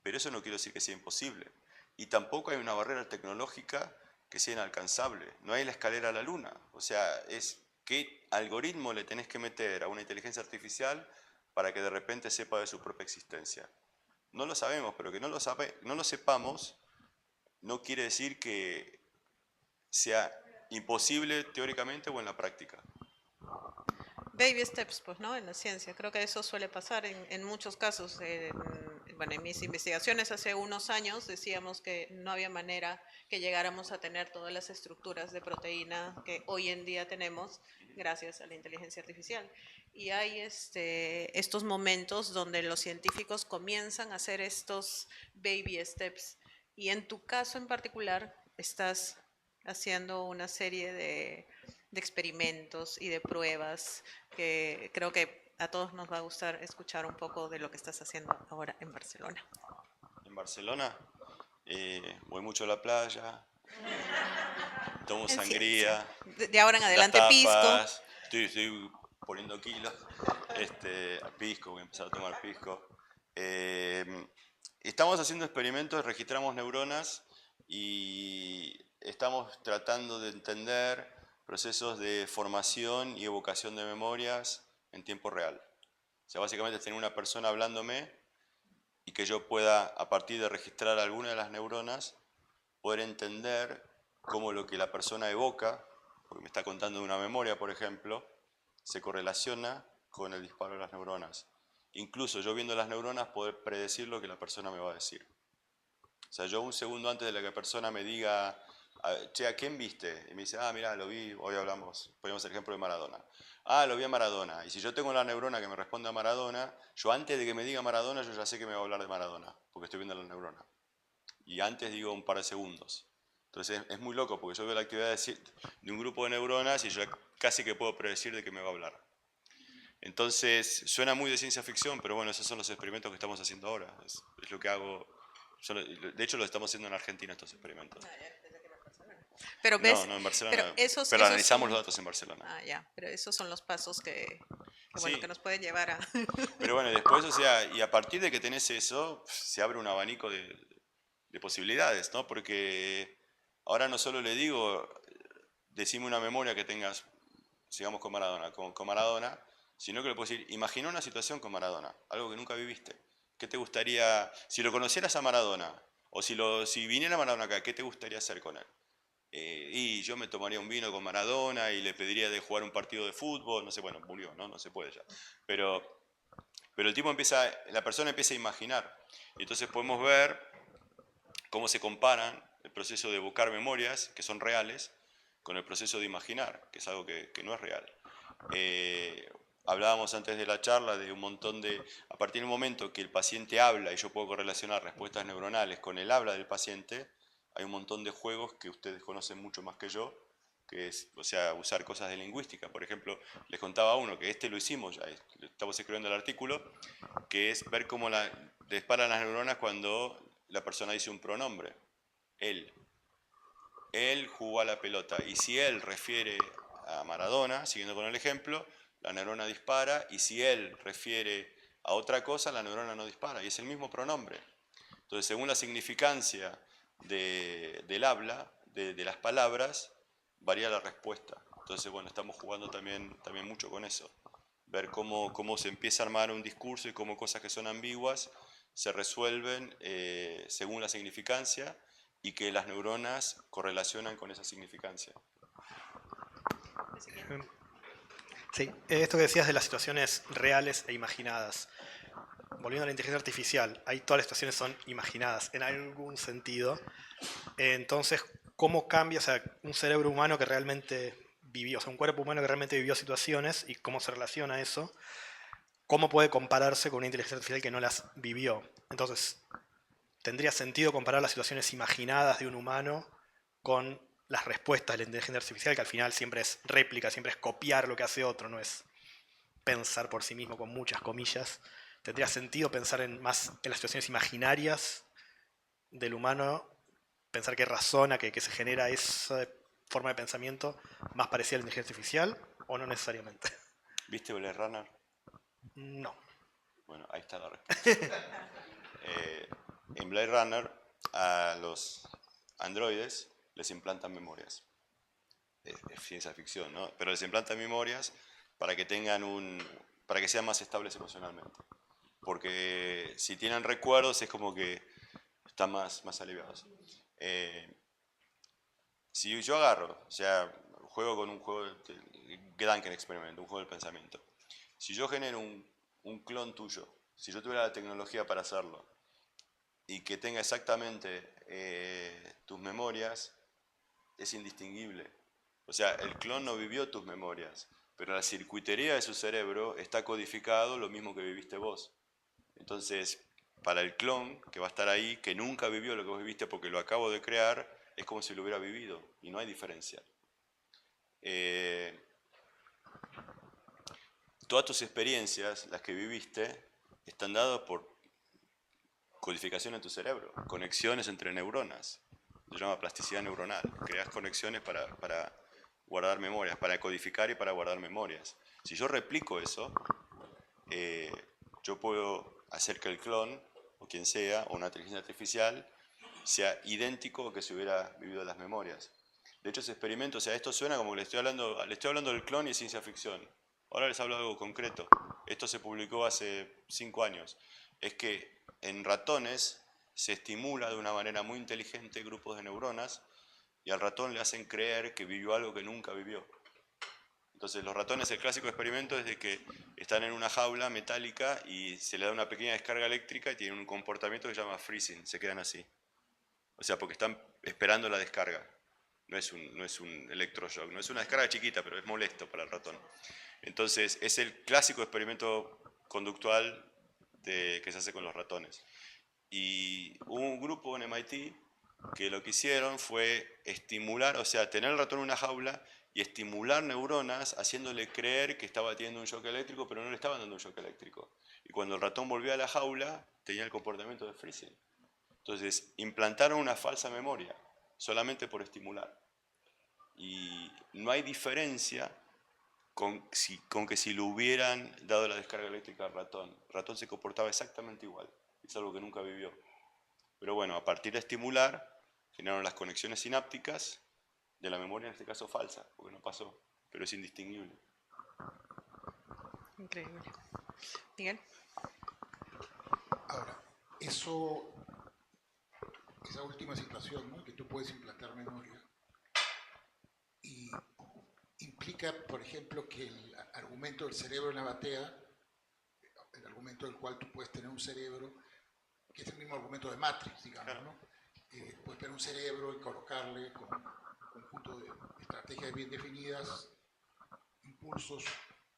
Pero eso no quiere decir que sea imposible. Y tampoco hay una barrera tecnológica que sea inalcanzable. No hay la escalera a la luna. O sea, es qué algoritmo le tenés que meter a una inteligencia artificial para que de repente sepa de su propia existencia. No lo sabemos, pero que no lo sepamos no quiere decir que sea imposible teóricamente o en la práctica. Baby steps, pues, ¿no? En la ciencia. Creo que eso suele pasar en muchos casos. Bueno, en mis investigaciones hace unos años decíamos que no había manera que llegáramos a tener todas las estructuras de proteína que hoy en día tenemos gracias a la inteligencia artificial. Y hay estos momentos donde los científicos comienzan a hacer estos baby steps. Y en tu caso en particular estás haciendo una serie de experimentos y de pruebas que creo que a todos nos va a gustar escuchar un poco de lo que estás haciendo ahora en Barcelona. En Barcelona voy mucho a la playa, tomo En sangría, ciencia. De ahora en adelante las pisco. tapas, estoy poniendo kilos, a pisco, voy a empezar a tomar pisco. Estamos haciendo experimentos, registramos neuronas y estamos tratando de entender procesos de formación y evocación de memorias en tiempo real. O sea, básicamente es tener una persona hablándome y que yo pueda, a partir de registrar alguna de las neuronas, poder entender cómo lo que la persona evoca, porque me está contando de una memoria, por ejemplo, se correlaciona con el disparo de las neuronas. Incluso yo viendo las neuronas poder predecir lo que la persona me va a decir. O sea, yo un segundo antes de que la persona me diga, che, ¿a quién viste? Y me dice, mira, lo vi, hoy hablamos, ponemos el ejemplo de Maradona. Lo vi a Maradona. Y si yo tengo la neurona que me responde a Maradona, yo antes de que me diga Maradona, yo ya sé que me va a hablar de Maradona, porque estoy viendo la neurona. Y antes digo un par de segundos. Entonces es muy loco, porque yo veo la actividad de un grupo de neuronas y yo casi que puedo predecir de qué me va a hablar. Entonces, suena muy de ciencia ficción, pero bueno, esos son los experimentos que estamos haciendo ahora. Es lo que hago. De hecho, lo estamos haciendo en Argentina, estos experimentos. Pero No, ves, no en Barcelona, pero esos analizamos son, los datos en Barcelona. ya, pero esos son los pasos bueno, Sí, que nos pueden llevar a... pero bueno, después, o sea, y a partir de que tenés eso, se abre un abanico de posibilidades, ¿no? Porque ahora no solo le digo, decime una memoria que tengas, sigamos con Maradona, con Maradona, sino que le puedo decir, imagina una situación con Maradona, algo que nunca viviste. ¿Qué te gustaría, si lo conocieras a Maradona, o si viniera Maradona acá, qué te gustaría hacer con él? Y yo me tomaría un vino con Maradona y le pediría de jugar un partido de fútbol, no sé, bueno, murió, ¿no? No se puede ya. Pero la persona empieza a imaginar. Y entonces podemos ver cómo se comparan el proceso de evocar memorias, que son reales, con el proceso de imaginar, que es algo que no es real. Hablábamos antes de la charla de un montón de... A partir del momento que el paciente habla y yo puedo correlacionar respuestas neuronales con el habla del paciente, hay un montón de juegos que ustedes conocen mucho más que yo, que es, o sea, usar cosas de lingüística. Por ejemplo, les contaba uno que lo hicimos ya, estamos escribiendo el artículo, que es ver cómo disparan las neuronas cuando la persona dice un pronombre. Él. Él jugó a la pelota. Y si él refiere a Maradona, siguiendo con el ejemplo, la neurona dispara, y si él refiere a otra cosa, la neurona no dispara, y es el mismo pronombre. Entonces, según la significancia del habla, de las palabras, varía la respuesta. Entonces, bueno, estamos jugando también mucho con eso. Ver cómo se empieza a armar un discurso y cómo cosas que son ambiguas se resuelven según la significancia y que las neuronas correlacionan con esa significancia. Sí, esto que decías de las situaciones reales e imaginadas. Volviendo a la inteligencia artificial, ahí todas las situaciones son imaginadas en algún sentido. Entonces, ¿cómo cambia, o sea, un cerebro humano que realmente vivió, o sea, un cuerpo humano que realmente vivió situaciones y cómo se relaciona eso? ¿Cómo puede compararse con una inteligencia artificial que no las vivió? Entonces, ¿tendría sentido comparar las situaciones imaginadas de un humano con las respuestas de la inteligencia artificial, que al final siempre es réplica, siempre es copiar lo que hace otro, no es pensar por sí mismo con muchas comillas? ¿Tendría sentido pensar más en las situaciones imaginarias del humano, pensar que razona, que se genera esa forma de pensamiento más parecida a la inteligencia artificial, o no necesariamente? ¿Viste Blade Runner? No. Bueno, ahí está la respuesta. En Blade Runner, a los androides les implantan memorias. Es ciencia ficción, ¿no? Pero les implantan memorias para que para que sean más estables emocionalmente. Porque si tienen recuerdos es como que están más aliviados. Si yo agarro, o sea, juego con un juego de Gedanken Experiment, un juego del pensamiento. Si yo genero un clon tuyo, si yo tuviera la tecnología para hacerlo, y que tenga exactamente tus memorias, es indistinguible. O sea, el clon no vivió tus memorias, pero la circuitería de su cerebro está codificado lo mismo que viviste vos. Entonces, para el clon que va a estar ahí, que nunca vivió lo que vos viviste porque lo acabo de crear, es como si lo hubiera vivido y no hay diferencia. Todas tus experiencias, las que viviste, están dadas por codificación en tu cerebro, conexiones entre neuronas. Se llama plasticidad neuronal. Creas conexiones para guardar memorias, para codificar y para guardar memorias. Si yo replico eso, yo puedo hacer que el clon, o quien sea, o una inteligencia artificial, sea idéntico a que se hubiera vivido las memorias. De hecho, ese experimento, o sea, esto suena como que le estoy hablando del clon y es ciencia ficción. Ahora les hablo de algo concreto. Esto se publicó hace 5 años. Es que en ratones se estimula de una manera muy inteligente grupos de neuronas y al ratón le hacen creer que vivió algo que nunca vivió. Entonces los ratones, el clásico experimento es de que están en una jaula metálica y se le da una pequeña descarga eléctrica y tienen un comportamiento que se llama freezing, se quedan así. O sea, porque están esperando la descarga. No es un electroshock, no es una descarga chiquita, pero es molesto para el ratón. Entonces es el clásico experimento conductual que se hace con los ratones. Y hubo un grupo en MIT que lo que hicieron fue estimular, o sea, tener el ratón en una jaula y estimular neuronas haciéndole creer que estaba teniendo un shock eléctrico, pero no le estaban dando un shock eléctrico. Y cuando el ratón volvió a la jaula, tenía el comportamiento de freezing. Entonces, implantaron una falsa memoria, solamente por estimular. Y no hay diferencia con que si le hubieran dado la descarga eléctrica al ratón. El ratón se comportaba exactamente igual, es algo que nunca vivió. Pero bueno, a partir de estimular, generaron las conexiones sinápticas de la memoria, en este caso falsa, porque no pasó, pero es indistinguible. Increíble. Miguel. Ahora, esa última situación, ¿no? Que tú puedes implantar memoria, y implica, por ejemplo, que el argumento del cerebro en la batea, el argumento del cual tú puedes tener un cerebro, que es el mismo argumento de Matrix, digamos, ¿no? Puedes tener un cerebro y colocarle con un conjunto de estrategias bien definidas, impulsos,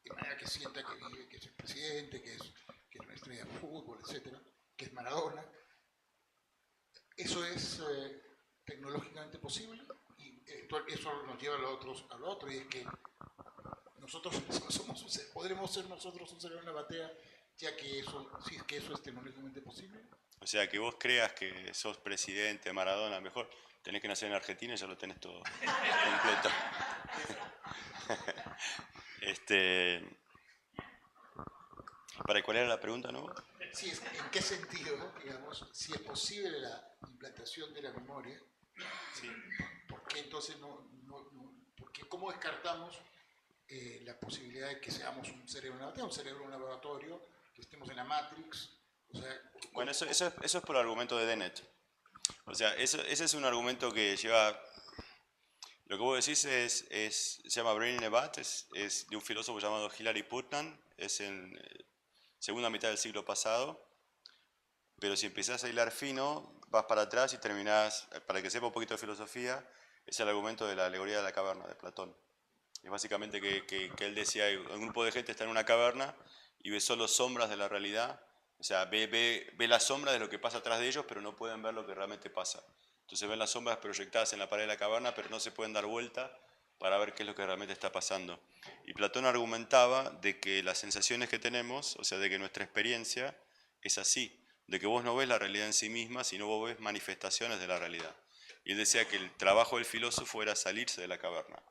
de manera que sienta que vive, que es el presidente, que es una estrella de fútbol, etcétera, que es Maradona. Eso es tecnológicamente posible y eso nos lleva a lo otro, y es que nosotros podremos ser nosotros un cerebro en la batea, ya que si es que eso es tecnológicamente posible. O sea, que vos creas que sos presidente, Maradona, mejor tenés que nacer en Argentina y ya lo tenés todo completo. ¿Cuál era la pregunta, no? Sí, ¿en qué sentido, digamos, si es posible la implantación de la memoria? Sí. ¿Por qué entonces cómo descartamos la posibilidad de que seamos un cerebro en la batea, un cerebro en un laboratorio, que estemos en la Matrix? O sea, bueno, eso es por el argumento de Dennett. O sea, ese es un argumento que lleva... Lo que vos decís se llama Brain in a Vat, es de un filósofo llamado Hilary Putnam, es en segunda mitad del siglo pasado, pero si empezás a hilar fino, vas para atrás y terminás, para que sepa un poquito de filosofía, es el argumento de la alegoría de la caverna de Platón. Es básicamente que él decía, un grupo de gente está en una caverna y ve solo sombras de la realidad, o sea, ve las sombras de lo que pasa atrás de ellos, pero no pueden ver lo que realmente pasa. Entonces ven las sombras proyectadas en la pared de la caverna, pero no se pueden dar vuelta para ver qué es lo que realmente está pasando. Y Platón argumentaba de que las sensaciones que tenemos, o sea, de que nuestra experiencia es así, de que vos no ves la realidad en sí misma, sino vos ves manifestaciones de la realidad. Y él decía que el trabajo del filósofo era salirse de la caverna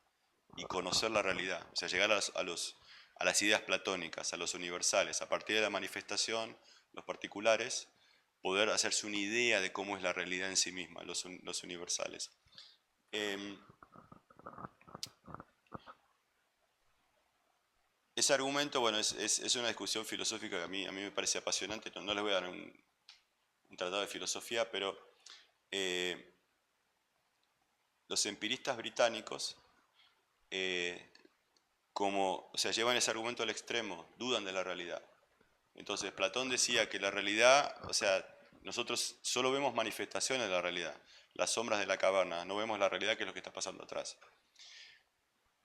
y conocer la realidad, o sea, llegar a a las ideas platónicas, a los universales, a partir de la manifestación, los particulares, poder hacerse una idea de cómo es la realidad en sí misma, los universales. Ese argumento, bueno, es una discusión filosófica que a mí me parece apasionante. No les voy a dar un tratado de filosofía, pero los empiristas británicos, llevan ese argumento al extremo, dudan de la realidad. Entonces, Platón decía que la realidad, nosotros solo vemos manifestaciones de la realidad, las sombras de la caverna, no vemos la realidad que es lo que está pasando atrás.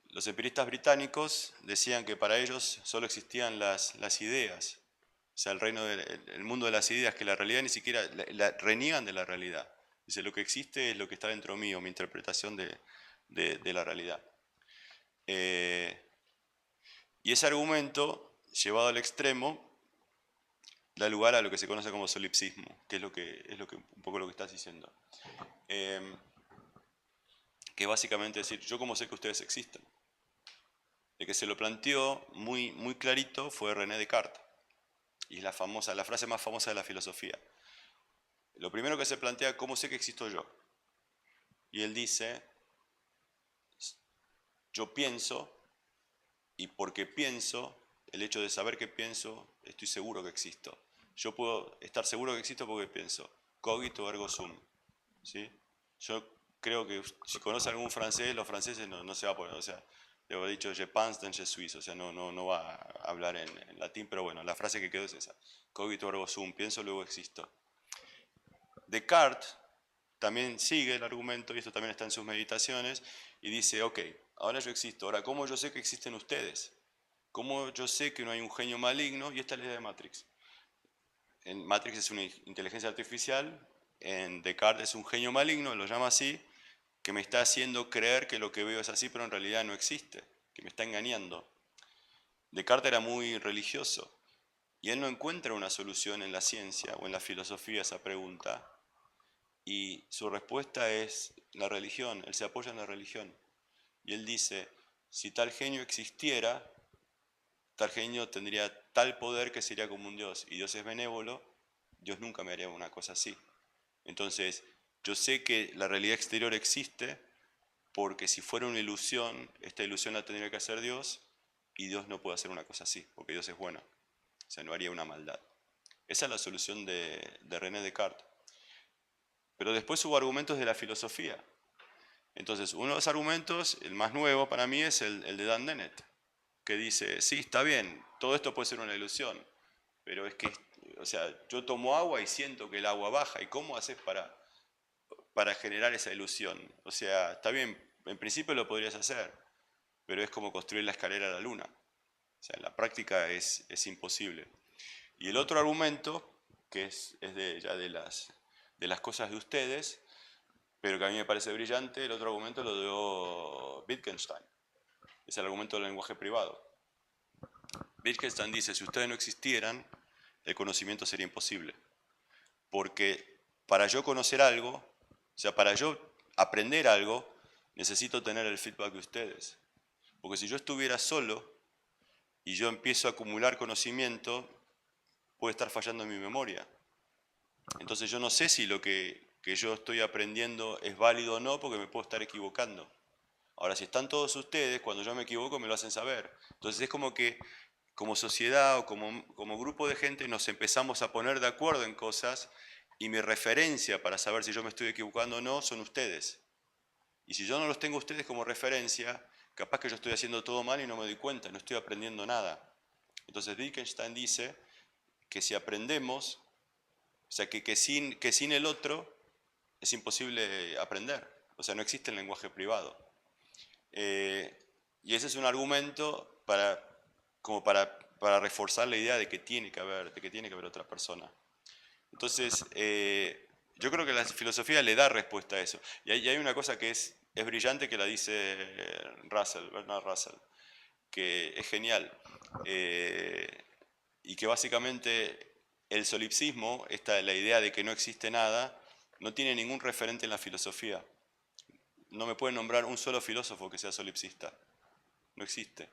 Los empiristas británicos decían que para ellos solo existían las ideas, o sea, el mundo de las ideas, que la realidad ni siquiera, reniegan de la realidad. Dice, lo que existe es lo que está dentro mío, mi interpretación de la realidad. Y ese argumento, llevado al extremo, da lugar a lo que se conoce como solipsismo, que es un poco lo que estás diciendo. Que básicamente es decir, ¿yo cómo sé que ustedes existen? El que se lo planteó muy, muy clarito fue René Descartes, y es la frase más famosa de la filosofía. Lo primero que se plantea, ¿cómo sé que existo yo? Y él dice, yo pienso, y porque pienso, el hecho de saber que pienso, estoy seguro que existo. Yo puedo estar seguro que existo porque pienso. Cogito ergo sum. ¿Sí? Yo creo que si conoce algún francés, los franceses no se va a poner, le he dicho je pense dans je suis, no va a hablar en latín, pero bueno, la frase que quedó es esa. Cogito ergo sum, pienso luego existo. Descartes también sigue el argumento, y esto también está en sus meditaciones, y dice, ok, ahora yo existo, ahora ¿cómo yo sé que existen ustedes? ¿Cómo yo sé que no hay un genio maligno? Y esta es la idea de Matrix. En Matrix es una inteligencia artificial, en Descartes es un genio maligno, lo llama así, que me está haciendo creer que lo que veo es así, pero en realidad no existe, que me está engañando. Descartes era muy religioso, y él no encuentra una solución en la ciencia o en la filosofía a esa pregunta, y su respuesta es la religión, él se apoya en la religión. Y él dice, si tal genio existiera, tal genio tendría tal poder que sería como un Dios, y Dios es benévolo, Dios nunca me haría una cosa así. Entonces, yo sé que la realidad exterior existe, porque si fuera una ilusión, esta ilusión la tendría que hacer Dios, y Dios no puede hacer una cosa así, porque Dios es bueno. O sea, no haría una maldad. Esa es la solución de René Descartes. Pero después hubo argumentos de la filosofía. Entonces, uno de los argumentos, el más nuevo para mí, es el de Dan Dennett, que dice, sí, está bien, todo esto puede ser una ilusión, pero es que, yo tomo agua y siento que el agua baja, ¿y cómo haces para generar esa ilusión? O sea, está bien, en principio lo podrías hacer, pero es como construir la escalera a la luna. O sea, en la práctica es imposible. Y el otro argumento, que es ya de las cosas de ustedes, pero que a mí me parece brillante, el otro argumento lo dio Wittgenstein. Es el argumento del lenguaje privado. Wittgenstein dice, si ustedes no existieran, el conocimiento sería imposible. Porque para yo conocer algo, o sea, para yo aprender algo, necesito tener el feedback de ustedes. Porque si yo estuviera solo y yo empiezo a acumular conocimiento, puede estar fallando en mi memoria. Entonces yo no sé si lo que yo estoy aprendiendo es válido o no, porque me puedo estar equivocando. Ahora, si están todos ustedes, cuando yo me equivoco me lo hacen saber. Entonces es como que como sociedad o como grupo de gente nos empezamos a poner de acuerdo en cosas, y mi referencia para saber si yo me estoy equivocando o no son ustedes. Y si yo no los tengo ustedes como referencia, capaz que yo estoy haciendo todo mal y no me doy cuenta, no estoy aprendiendo nada. Entonces Wittgenstein dice que si aprendemos, o sea, que sin el otro es imposible aprender. O sea, no existe el lenguaje privado. Y ese es un argumento para reforzar la idea de que tiene que haber otra persona. Entonces, yo creo que la filosofía le da respuesta a eso. Y hay una cosa que es brillante, que la dice Bernard Russell, que es genial, y que básicamente el solipsismo, la idea de que no existe nada, no tiene ningún referente en la filosofía. No me pueden nombrar un solo filósofo que sea solipsista. No existe.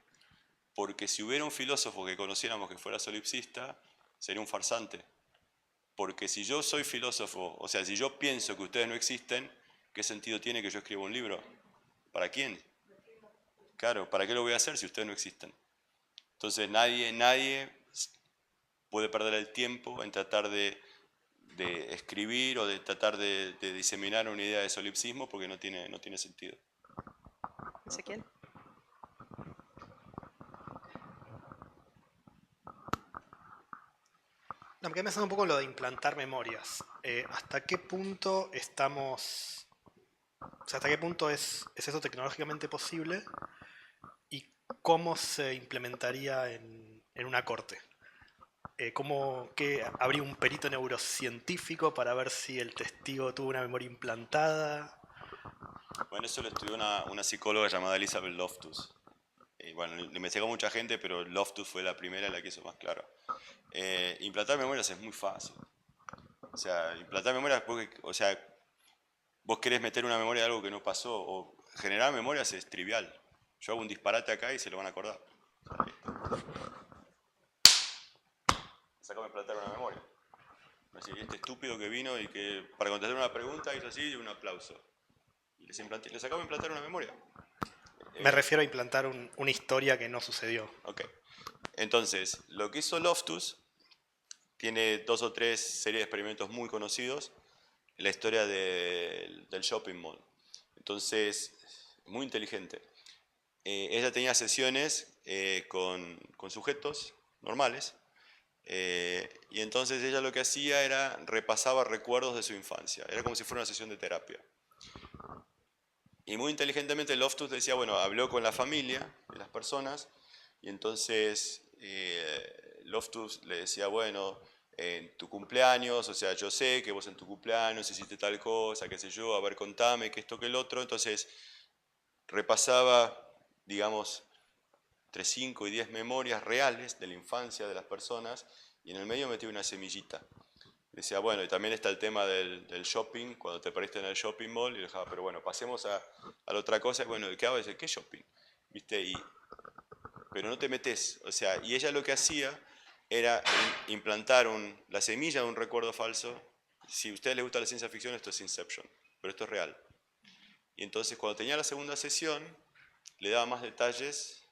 porque si hubiera un filósofo que conociéramos que fuera solipsista, sería un farsante. Porque si yo soy filósofo, o sea, si yo pienso que ustedes no existen, ¿qué sentido tiene que yo escriba un libro? ¿Para quién? Claro, ¿para qué lo voy a hacer si ustedes no existen? Entonces nadie puede perder el tiempo en tratar de escribir o de tratar de diseminar una idea de solipsismo porque no tiene sentido. Ezequiel. No, me quedé pensando un poco en lo de implantar memorias. ¿Hasta qué punto estamos... O sea, ¿hasta qué punto es eso tecnológicamente posible? ¿Y cómo se implementaría en una corte? ¿Habría un perito neurocientífico para ver si el testigo tuvo una memoria implantada? Bueno, eso lo estudió una psicóloga llamada Elizabeth Loftus. Bueno, lo investigó mucha gente, pero Loftus fue la primera en la que hizo más claro. Implantar memorias es muy fácil. O sea, implantar memorias, o sea, vos querés meter una memoria de algo que no pasó, o generar memorias es trivial. Yo hago un disparate acá y se lo van a acordar. Sacame implantar una memoria. Es decir, este estúpido que vino y que para contestar una pregunta hizo así y un aplauso. Y les acabo de implantar una memoria. Me refiero a implantar una historia que no sucedió. Ok. Entonces, lo que hizo Loftus tiene 2 o 3 series de experimentos muy conocidos en la historia del shopping mall. Entonces, muy inteligente. Ella tenía sesiones con sujetos normales y entonces ella lo que hacía era repasaba recuerdos de su infancia. Era como si fuera una sesión de terapia. Y muy inteligentemente Loftus decía, bueno, habló con la familia de las personas y entonces Loftus le decía, bueno, en tu cumpleaños, o sea, yo sé que vos en tu cumpleaños hiciste tal cosa, qué sé yo, a ver, contame, que esto, que el otro. Entonces repasaba, digamos, entre 5 y 10 memorias reales de la infancia de las personas y en el medio metía una semillita. Decía, bueno, y también está el tema del shopping, cuando te perdiste en el shopping mall, y dejaba, pero bueno, pasemos a la otra cosa, y bueno, ¿qué hago? Dice, ¿qué shopping? ¿Viste? Pero no te metes, o sea, y ella lo que hacía era implantar la semilla de un recuerdo falso. Si a ustedes les gusta la ciencia ficción, esto es Inception, pero esto es real. Y entonces cuando tenía la segunda sesión, le daba más detalles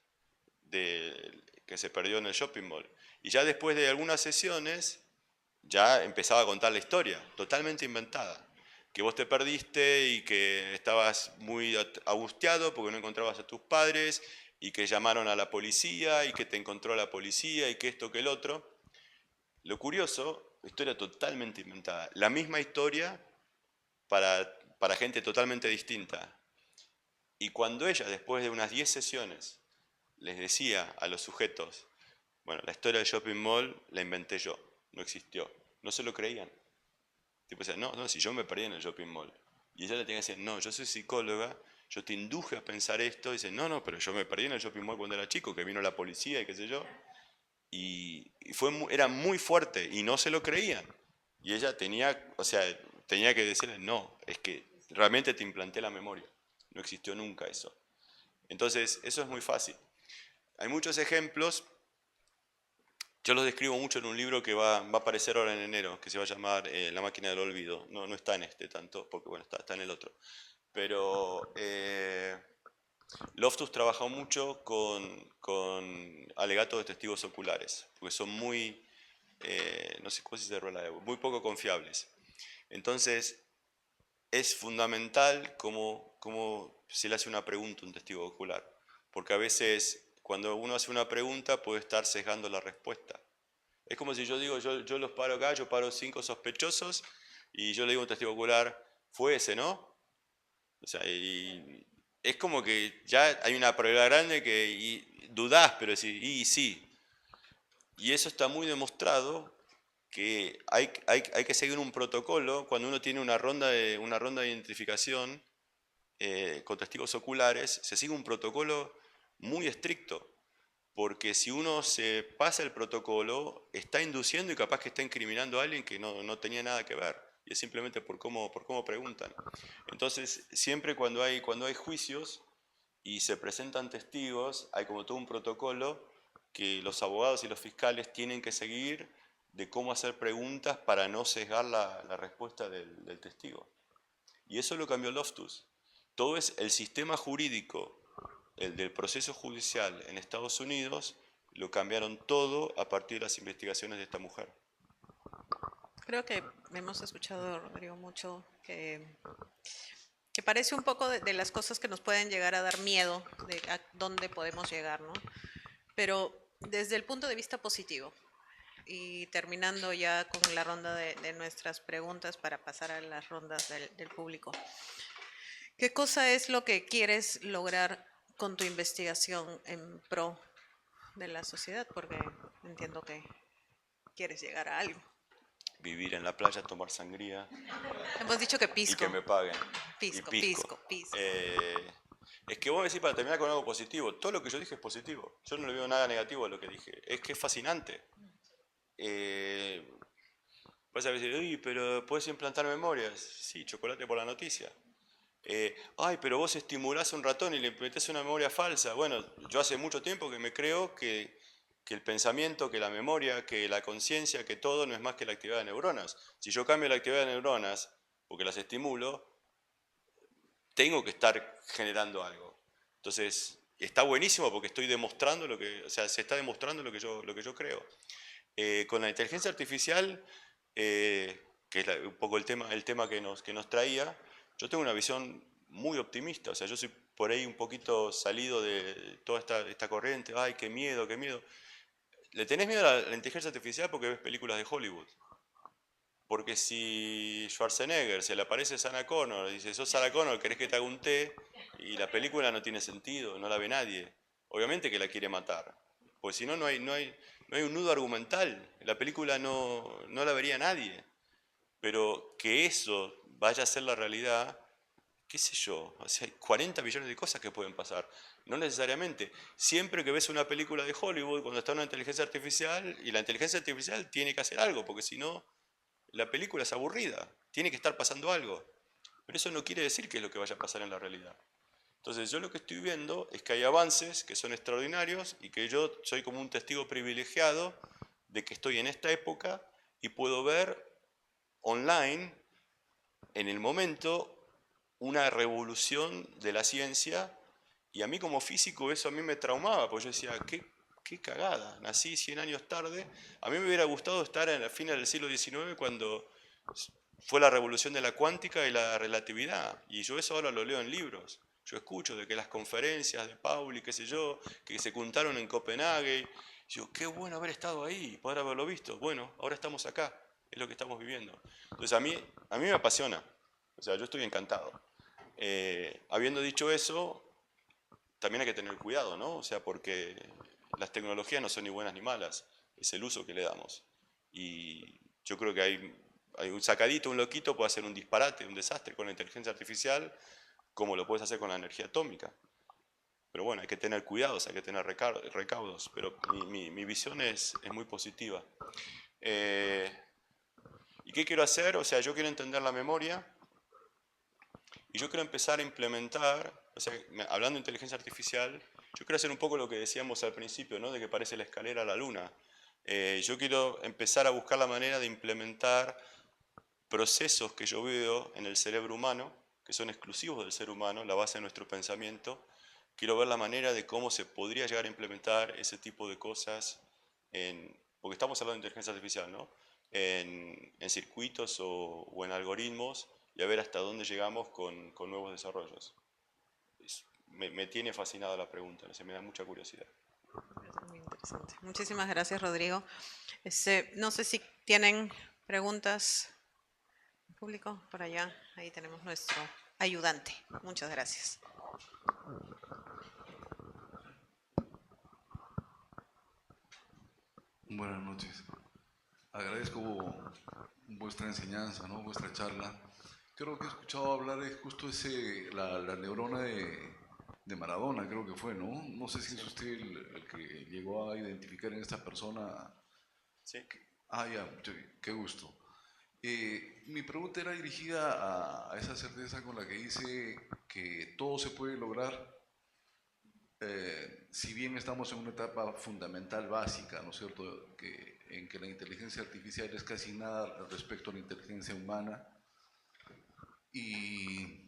de que se perdió en el shopping mall. Y ya después de algunas sesiones, ya empezaba a contar la historia, totalmente inventada. Que vos te perdiste y que estabas muy angustiado porque no encontrabas a tus padres y que llamaron a la policía y que te encontró la policía y que esto, que el otro. Lo curioso, historia totalmente inventada. La misma historia para gente totalmente distinta. Y cuando ella, después de unas 10 sesiones, les decía a los sujetos, bueno, la historia del shopping mall la inventé yo, no existió. No se lo creían. Tipo, o sea, no, si yo me perdí en el shopping mall. Y ella le tenía que decir, no, yo soy psicóloga, yo te induje a pensar esto. Y dice, no, pero yo me perdí en el shopping mall cuando era chico, que vino la policía y qué sé yo. Y era muy fuerte y no se lo creían. Y ella tenía, o sea, tenía que decirle, no, es que realmente te implanté la memoria. No existió nunca eso. Entonces, eso es muy fácil. Hay muchos ejemplos. Yo los describo mucho en un libro que va a aparecer ahora en enero, que se va a llamar La máquina del olvido. No está en este tanto, porque bueno, está en el otro. Pero Loftus trabajó mucho con alegatos de testigos oculares, porque son muy, no sé cómo se dice, muy poco confiables. Entonces, es fundamental cómo se le hace una pregunta a un testigo ocular, porque a veces cuando uno hace una pregunta puede estar sesgando la respuesta. Es como si yo digo, yo los paro acá, yo paro 5 sospechosos y yo le digo a un testigo ocular, fue ese, ¿no? O sea, y es como que ya hay una probabilidad grande que dudás, pero decís, y sí. Y eso está muy demostrado que hay que seguir un protocolo cuando uno tiene una ronda de identificación con testigos oculares, se sigue un protocolo muy estricto, porque si uno se pasa el protocolo, está induciendo y capaz que está incriminando a alguien que no tenía nada que ver, y es simplemente por cómo preguntan. Entonces, siempre cuando hay juicios y se presentan testigos, hay como todo un protocolo que los abogados y los fiscales tienen que seguir de cómo hacer preguntas para no sesgar la respuesta del testigo. Y eso lo cambió Loftus. Todo es el sistema jurídico, el del proceso judicial en Estados Unidos, lo cambiaron todo a partir de las investigaciones de esta mujer. Creo que hemos escuchado, Rodrigo, mucho que parece un poco de las cosas que nos pueden llegar a dar miedo de a dónde podemos llegar, ¿no? Pero desde el punto de vista positivo, y terminando ya con la ronda de nuestras preguntas para pasar a las rondas del público. ¿Qué cosa es lo que quieres lograr con tu investigación en pro de la sociedad? Porque entiendo que quieres llegar a algo. Vivir en la playa, tomar sangría Hemos dicho que y pisco. que me paguen. Pisco, Y pisco, pisco. Es que vos me decís para terminar con algo positivo. Todo lo que yo dije es positivo. Yo no le veo nada negativo a lo que dije. Es que es fascinante. Vas a decir, uy, pero ¿puedes implantar memorias? Sí, chocolate por la noticia. Ay, pero vos estimulás a un ratón y le metés una memoria falsa. Bueno, yo hace mucho tiempo que me creo que el pensamiento, que la memoria, que la conciencia, que todo no es más que la actividad de neuronas. Si yo cambio la actividad de neuronas porque las estimulo, tengo que estar generando algo. Entonces, está buenísimo porque estoy demostrando lo que, o sea, se está demostrando lo que yo creo. Con la inteligencia artificial, que es un poco el tema que nos traía, yo tengo una visión muy optimista. O sea, yo soy por ahí un poquito salido de toda esta corriente. Ay, qué miedo, qué miedo. ¿Le tenés miedo a la inteligencia artificial porque ves películas de Hollywood? Porque si Schwarzenegger se le aparece Sarah Connor y dice, sos Sarah Connor, querés que te haga un té, y la película no tiene sentido, no la ve nadie. Obviamente que la quiere matar, porque si no, no hay un nudo argumental. La película no la vería nadie. Pero que eso vaya a ser la realidad, qué sé yo, o sea, hay 40 millones de cosas que pueden pasar. No necesariamente. Siempre que ves una película de Hollywood, cuando está una inteligencia artificial, y la inteligencia artificial tiene que hacer algo, porque si no, la película es aburrida, tiene que estar pasando algo. Pero eso no quiere decir que es lo que vaya a pasar en la realidad. Entonces yo lo que estoy viendo es que hay avances que son extraordinarios y que yo soy como un testigo privilegiado de que estoy en esta época y puedo ver online, en el momento, una revolución de la ciencia, y a mí como físico eso a mí me traumaba, porque yo decía, qué cagada, nací 100 años tarde. A mí me hubiera gustado estar en la fines del siglo XIX cuando fue la revolución de la cuántica y la relatividad, y yo eso ahora lo leo en libros. Yo escucho de que las conferencias de Pauli, qué sé yo, que se juntaron en Copenhague, y yo, qué bueno haber estado ahí, poder haberlo visto. Bueno, ahora estamos acá, es lo que estamos viviendo. Entonces a mí me apasiona, o sea, yo estoy encantado. Habiendo dicho eso, también hay que tener cuidado, ¿no? O sea, porque las tecnologías no son ni buenas ni malas, es el uso que le damos. Y yo creo que hay un sacadito, un loquito puede hacer un disparate, un desastre con la inteligencia artificial, como lo puedes hacer con la energía atómica. Pero bueno, hay que tener cuidados, hay que tener recaudos, pero mi visión es muy positiva. ¿Y qué quiero hacer? O sea, yo quiero entender la memoria y yo quiero empezar a implementar, o sea, hablando de inteligencia artificial, yo quiero hacer un poco lo que decíamos al principio, ¿no? De que parece la escalera a la luna. Yo quiero empezar a buscar la manera de implementar procesos que yo veo en el cerebro humano, que son exclusivos del ser humano, la base de nuestro pensamiento. Quiero ver la manera de cómo se podría llegar a implementar ese tipo de cosas, porque estamos hablando de inteligencia artificial, ¿no? En circuitos o en algoritmos, y a ver hasta dónde llegamos con nuevos desarrollos. Me tiene fascinada la pregunta, no sé, me da mucha curiosidad. Muy interesante. Muchísimas gracias, Rodrigo. No sé si tienen preguntas. Público, por allá, ahí tenemos nuestro ayudante. Muchas gracias. Buenas noches. Agradezco vuestra enseñanza, ¿no? Vuestra charla. Creo que he escuchado hablar de justo la neurona de Maradona, creo que fue, ¿no? No sé si es usted el que llegó a identificar en esta persona. Sí. Ah, ya, qué gusto. Mi pregunta era dirigida a esa certeza con la que dice que todo se puede lograr si bien estamos en una etapa fundamental básica, ¿no es cierto?, en que la inteligencia artificial es casi nada respecto a la inteligencia humana, y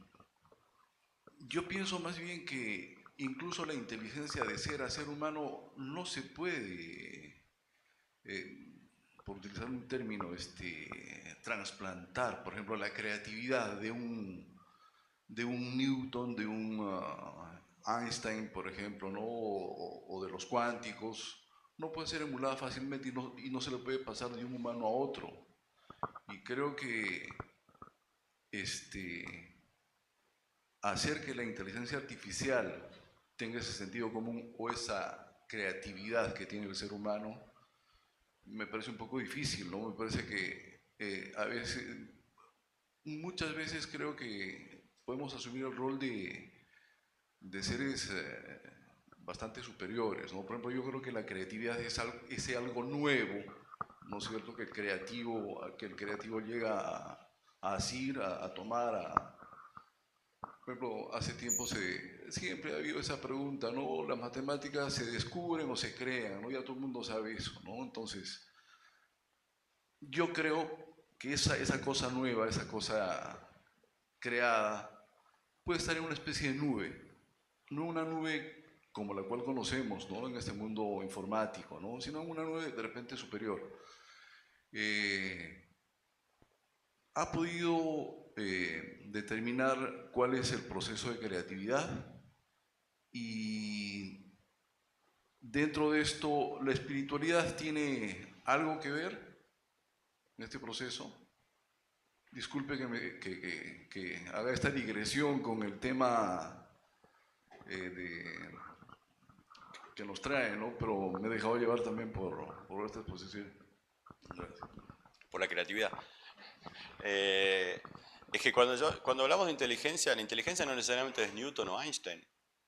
yo pienso más bien que incluso la inteligencia de ser a ser humano no se puede, por utilizar un término, trasplantar. Por ejemplo, la creatividad de un Newton, de un Einstein, por ejemplo, ¿no? O de los cuánticos, no puede ser emulada fácilmente y no se le puede pasar de un humano a otro. Y creo que hacer que la inteligencia artificial tenga ese sentido común o esa creatividad que tiene el ser humano, me parece un poco difícil, ¿no? Me parece que muchas veces creo que podemos asumir el rol de seres bastante superiores, ¿no? Por ejemplo, yo creo que la creatividad es algo nuevo, ¿no es cierto? Que el creativo llega a asir, a tomar, por ejemplo, hace tiempo siempre ha habido esa pregunta, ¿no? ¿Las matemáticas se descubren o se crean? ¿No? Ya todo el mundo sabe eso, ¿no? Entonces, yo creo que esa cosa nueva, esa cosa creada, puede estar en una especie de nube, no una nube como la cual conocemos, ¿no?, en este mundo informático, ¿no?, sino una nube de repente superior. ¿Ha podido determinar cuál es el proceso de creatividad? Y dentro de esto, ¿la espiritualidad tiene algo que ver en este proceso? Disculpe que haga esta digresión con el tema que nos trae, ¿no? Pero me he dejado llevar también por esta exposición. Gracias. Por la creatividad. Es que cuando hablamos de inteligencia, la inteligencia no necesariamente es Newton o Einstein.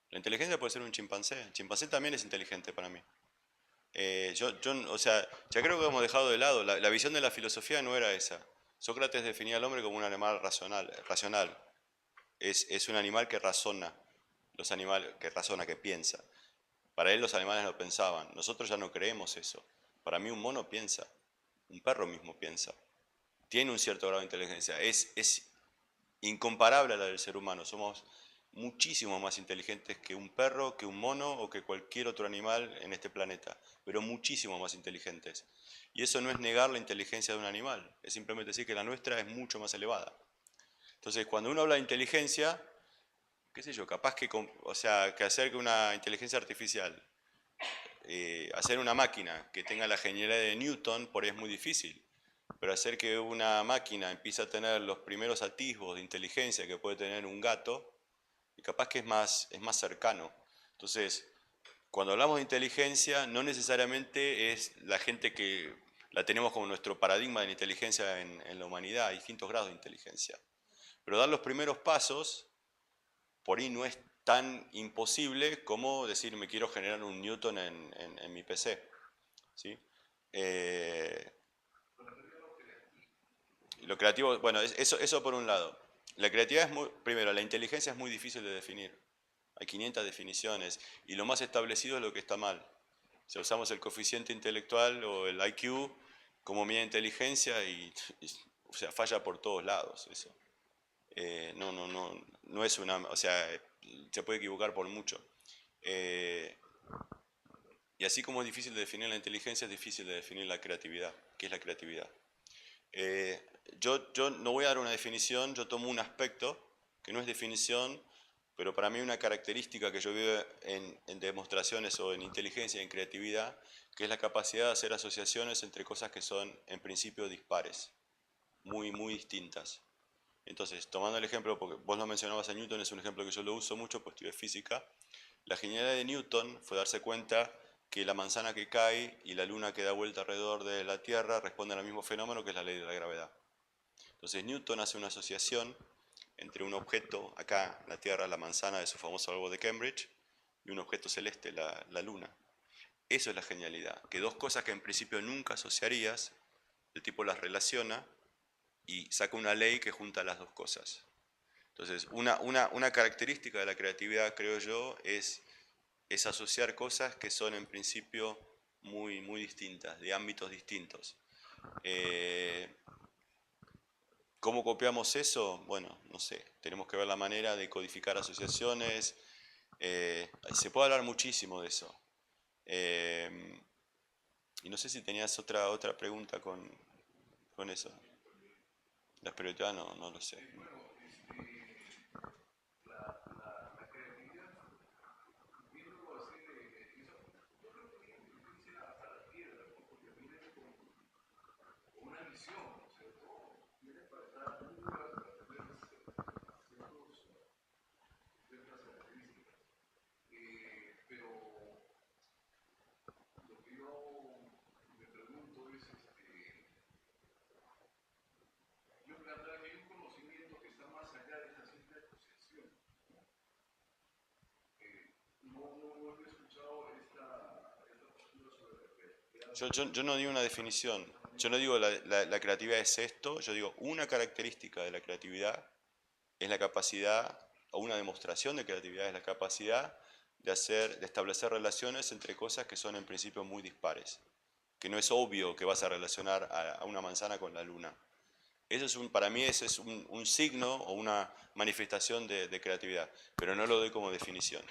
La inteligencia puede ser un chimpancé. El chimpancé también es inteligente para mí. O sea, ya creo que hemos dejado de lado. La visión de la filosofía no era esa. Sócrates definía al hombre como un animal racional. Es un animal que razona. Los animales que razona, que piensa. Para él los animales no pensaban. Nosotros ya no creemos eso. Para mí un mono piensa. Un perro mismo piensa. Tiene un cierto grado de inteligencia. Es incomparable a la del ser humano. Somos muchísimo más inteligentes que un perro, que un mono o que cualquier otro animal en este planeta, pero muchísimo más inteligentes. Y eso no es negar la inteligencia de un animal, es simplemente decir que la nuestra es mucho más elevada. Entonces, cuando uno habla de inteligencia, qué sé yo, capaz que, o sea, que hacer que una inteligencia artificial, hacer una máquina que tenga la genialidad de Newton, por ahí es muy difícil. Pero hacer que una máquina empiece a tener los primeros atisbos de inteligencia que puede tener un gato, y capaz que es más cercano. Entonces, cuando hablamos de inteligencia, no necesariamente es la gente que la tenemos como nuestro paradigma de la inteligencia en la humanidad, hay distintos grados de inteligencia. Pero dar los primeros pasos, por ahí no es tan imposible como decir, me quiero generar un Newton en mi PC. ¿Sí? Lo creativo, bueno, eso por un lado. La creatividad primero, la inteligencia es muy difícil de definir. Hay 500 definiciones y lo más establecido es lo que está mal. Si usamos el coeficiente intelectual o el IQ como medida de inteligencia o sea, falla por todos lados eso. No es una, o sea, se puede equivocar por mucho. Y así como es difícil de definir la inteligencia, es difícil de definir la creatividad. ¿Qué es la creatividad? Yo no voy a dar una definición, yo tomo un aspecto que no es definición, pero para mí una característica que yo veo en demostraciones o en inteligencia y en creatividad, que es la capacidad de hacer asociaciones entre cosas que son en principio dispares, muy distintas. Entonces, tomando el ejemplo, porque vos lo mencionabas a Newton, es un ejemplo que yo lo uso mucho, pues estudié física. La genialidad de Newton fue darse cuenta que la manzana que cae y la luna que da vuelta alrededor de la Tierra responden al mismo fenómeno que es la ley de la gravedad. Entonces Newton hace una asociación entre un objeto, acá la Tierra, la manzana de su famoso árbol de Cambridge, y un objeto celeste, la luna. Eso es la genialidad, que dos cosas que en principio nunca asociarías, el tipo las relaciona y saca una ley que junta las dos cosas. Entonces, una característica de la creatividad, creo yo, es es asociar cosas que son en principio muy, muy distintas, de ámbitos distintos. ¿Cómo copiamos eso? Bueno, no sé, tenemos que ver la manera de codificar asociaciones. Se puede hablar muchísimo de eso. Y no sé si tenías otra pregunta con eso. La espiritualidad no lo sé. Yo no digo una definición, yo no digo la creatividad es esto, yo digo una característica de la creatividad es la capacidad, o una demostración de creatividad es la capacidad de establecer relaciones entre cosas que son en principio muy dispares, que no es obvio que vas a relacionar a una manzana con la luna. Eso es para mí ese es un signo o una manifestación de creatividad, pero no lo doy como definición.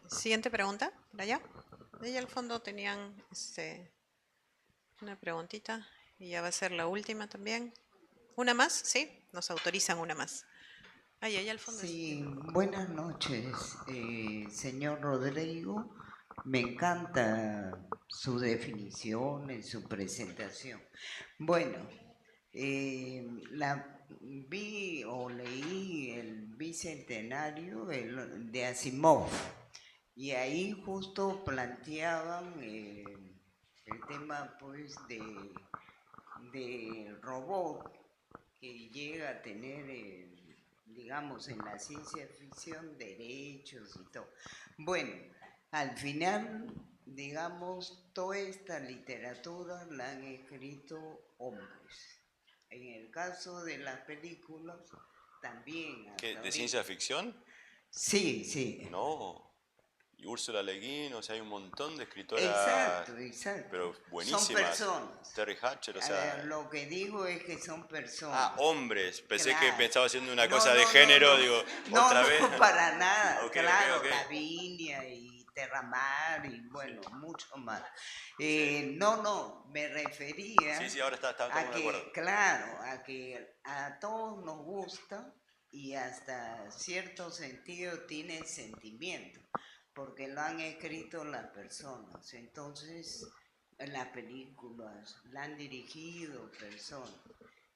Siguiente pregunta, por allá. De allá al fondo tenían una preguntita y ya va a ser la última también. ¿Una más? Sí, nos autorizan una más. Ay, allá al fondo. Sí, buenas noches, señor Rodrigo. Me encanta su definición y su presentación. Bueno, vi o leí el bicentenario de Asimov y ahí justo planteaban el tema pues del robot que llega a tener, digamos, en la ciencia ficción derechos y todo. Bueno, al final, digamos, toda esta literatura la han escrito hombres. En el caso de las películas, también. ¿Qué, de ciencia ficción? Sí, sí. No. Y Úrsula Le Guin, o sea, hay un montón de escritoras, Exacto, exacto. pero Son buenísimas. personas. Terry Hatcher, o sea... Lo que digo es que son personas. Ah, hombres. Pensé que Claro. me estaba haciendo una No, cosa de no, género, no, no. digo, No, otra no, vez. para nada. Ok, Claro, ok. Lavinia y Terramar y bueno, mucho más. Sí. No, me refería Sí, ahora estamos a de que, acuerdo. claro, a que a todos nos gusta y hasta cierto sentido tiene sentimiento, porque lo han escrito las personas. Entonces, las películas la han dirigido personas.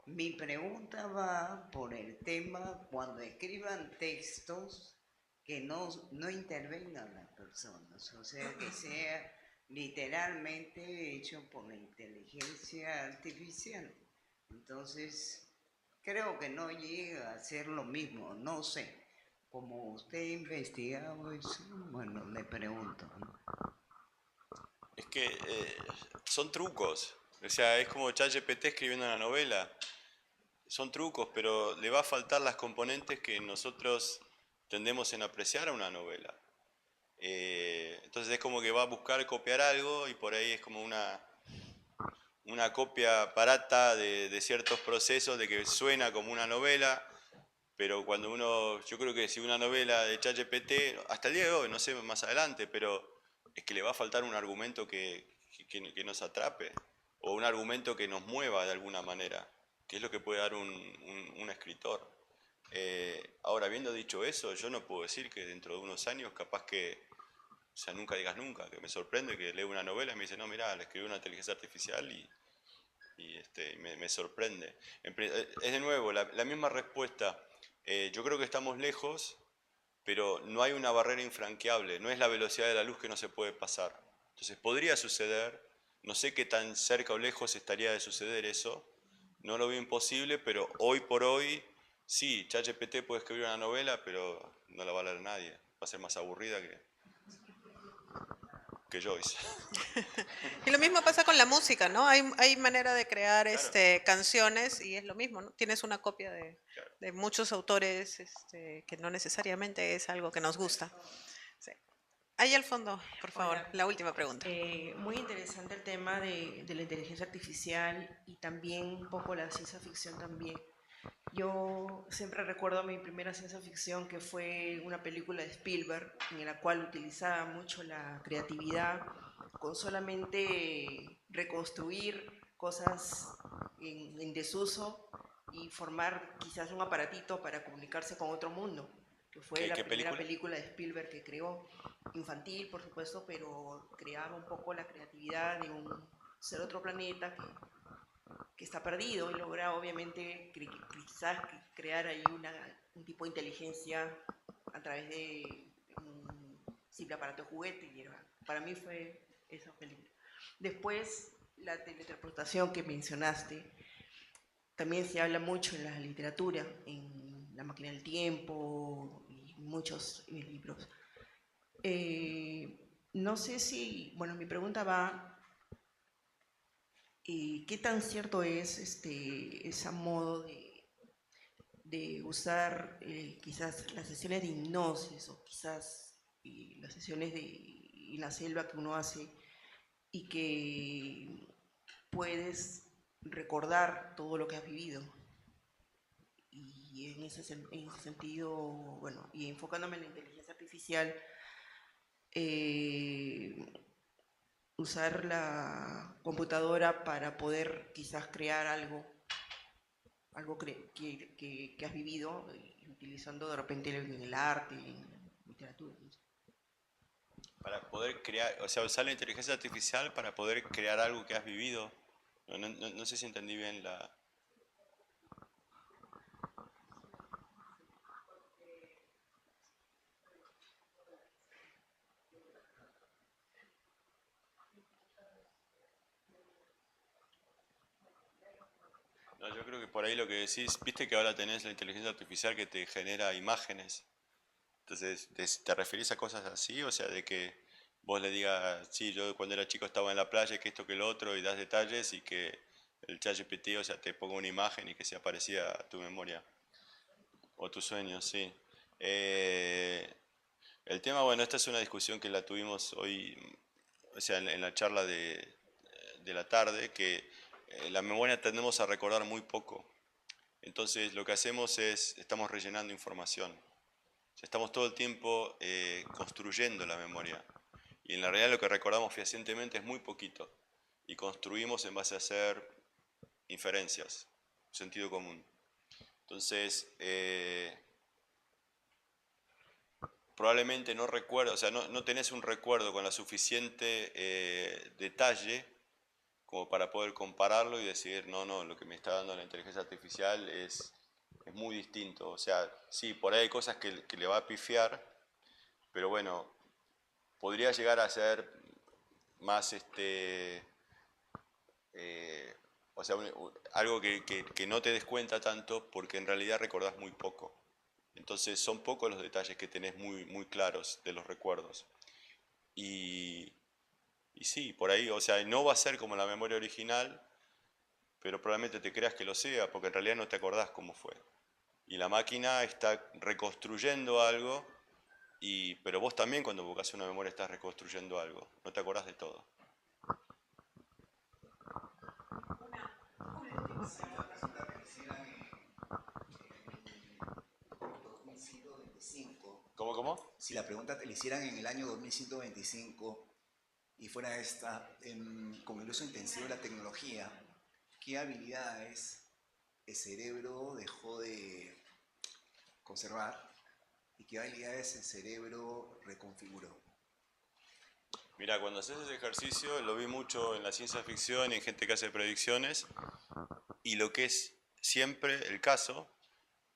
Mi pregunta va por el tema cuando escriban textos que no intervengan las personas, o sea, que sea literalmente hecho por la inteligencia artificial. Entonces, creo que no llega a ser lo mismo, no sé. Como usted ha investigado eso, bueno, le pregunto, ¿no? Es que son trucos. O sea, es como ChatGPT escribiendo una novela. Son trucos, pero le va a faltar las componentes que nosotros tendemos en apreciar a una novela. Entonces es como que va a buscar copiar algo y por ahí es como una copia barata de ciertos procesos, de que suena como una novela, pero cuando yo creo que si una novela de ChatGPT, hasta el día de hoy, no sé más adelante, pero es que le va a faltar un argumento que nos atrape, o un argumento que nos mueva de alguna manera, que es lo que puede dar un escritor. Ahora, habiendo dicho eso, yo no puedo decir que dentro de unos años, capaz que, o sea, nunca digas nunca, que me sorprende que leo una novela y me dice, no, mirá, la escribió una inteligencia artificial y me sorprende. Es de nuevo la misma respuesta. Yo creo que estamos lejos, pero no hay una barrera infranqueable, no es la velocidad de la luz que no se puede pasar. Entonces podría suceder, no sé qué tan cerca o lejos estaría de suceder eso, no lo veo imposible, pero hoy por hoy, sí, ChatGPT puede escribir una novela, pero no la va a leer nadie, va a ser más aburrida que Joyce. Y lo mismo pasa con la música, ¿no? Hay manera de crear Claro. canciones y es lo mismo, ¿no? Tienes una copia Claro. de muchos autores que no necesariamente es algo que nos gusta. Sí. Ahí al fondo, por favor, Hola. la última pregunta. Muy interesante el tema de la inteligencia artificial y también un poco la ciencia ficción también. Yo siempre recuerdo mi primera ciencia ficción que fue una película de Spielberg en la cual utilizaba mucho la creatividad con solamente reconstruir cosas en desuso y formar quizás un aparatito para comunicarse con otro mundo, que fue la ¿Qué primera película? película de Spielberg que creó, infantil por supuesto, pero creaba un poco la creatividad de un ser otro planeta que está perdido y logra obviamente quizás crear ahí un tipo de inteligencia a través de un simple aparato de juguete. Y para mí fue esa película. Después, la teletransportación que mencionaste, también se habla mucho en la literatura, en La máquina del tiempo y muchos libros. No sé si, bueno, mi pregunta va, ¿qué tan cierto es ese modo de usar quizás las sesiones de hipnosis o quizás las sesiones en la selva que uno hace y que puedes recordar todo lo que has vivido? Y en ese sentido, bueno, y enfocándome en la inteligencia artificial, eh, usar la computadora para poder quizás crear algo que has vivido, utilizando de repente en el arte, en la literatura. ¿No? Para poder crear, o sea, usar la inteligencia artificial para poder crear algo que has vivido. No sé si entendí bien la... No, yo creo que por ahí lo que decís, viste que ahora tenés la inteligencia artificial que te genera imágenes. Entonces, ¿te referís a cosas así? O sea, de que vos le digas, sí, yo cuando era chico estaba en la playa, que esto, que lo otro, y das detalles y que el ChatGPT, o sea, te ponga una imagen y que sea parecida a tu memoria o tus sueños, sí. Eh, el tema, bueno, esta es una discusión que la tuvimos hoy, o sea, en la charla de la tarde, que la memoria tendemos a recordar muy poco. Entonces, lo que hacemos es, estamos rellenando información. O sea, estamos todo el tiempo construyendo la memoria. Y en la realidad lo que recordamos fehacientemente es muy poquito. Y construimos en base a hacer inferencias, sentido común. Entonces, probablemente no recuerdo, o sea, no tenés un recuerdo con la suficiente detalle como para poder compararlo y decir, no, lo que me está dando la inteligencia artificial es muy distinto. O sea, sí, por ahí hay cosas que le va a pifiar, pero bueno, podría llegar a ser más, o sea, algo que no te des cuenta tanto porque en realidad recordás muy poco. Entonces son pocos los detalles que tenés muy claros de los recuerdos. Y, y sí, por ahí, o sea, no va a ser como la memoria original, pero probablemente te creas que lo sea, porque en realidad no te acordás cómo fue. Y la máquina está reconstruyendo algo, pero vos también cuando buscas una memoria estás reconstruyendo algo, no te acordás de todo. ¿Cómo? Si la pregunta te la hicieran en el año 2125 y fuera esta, con el uso intensivo de la tecnología, ¿qué habilidades el cerebro dejó de conservar y qué habilidades el cerebro reconfiguró? Mira, cuando haces ese ejercicio, lo vi mucho en la ciencia ficción y en gente que hace predicciones, y lo que es siempre el caso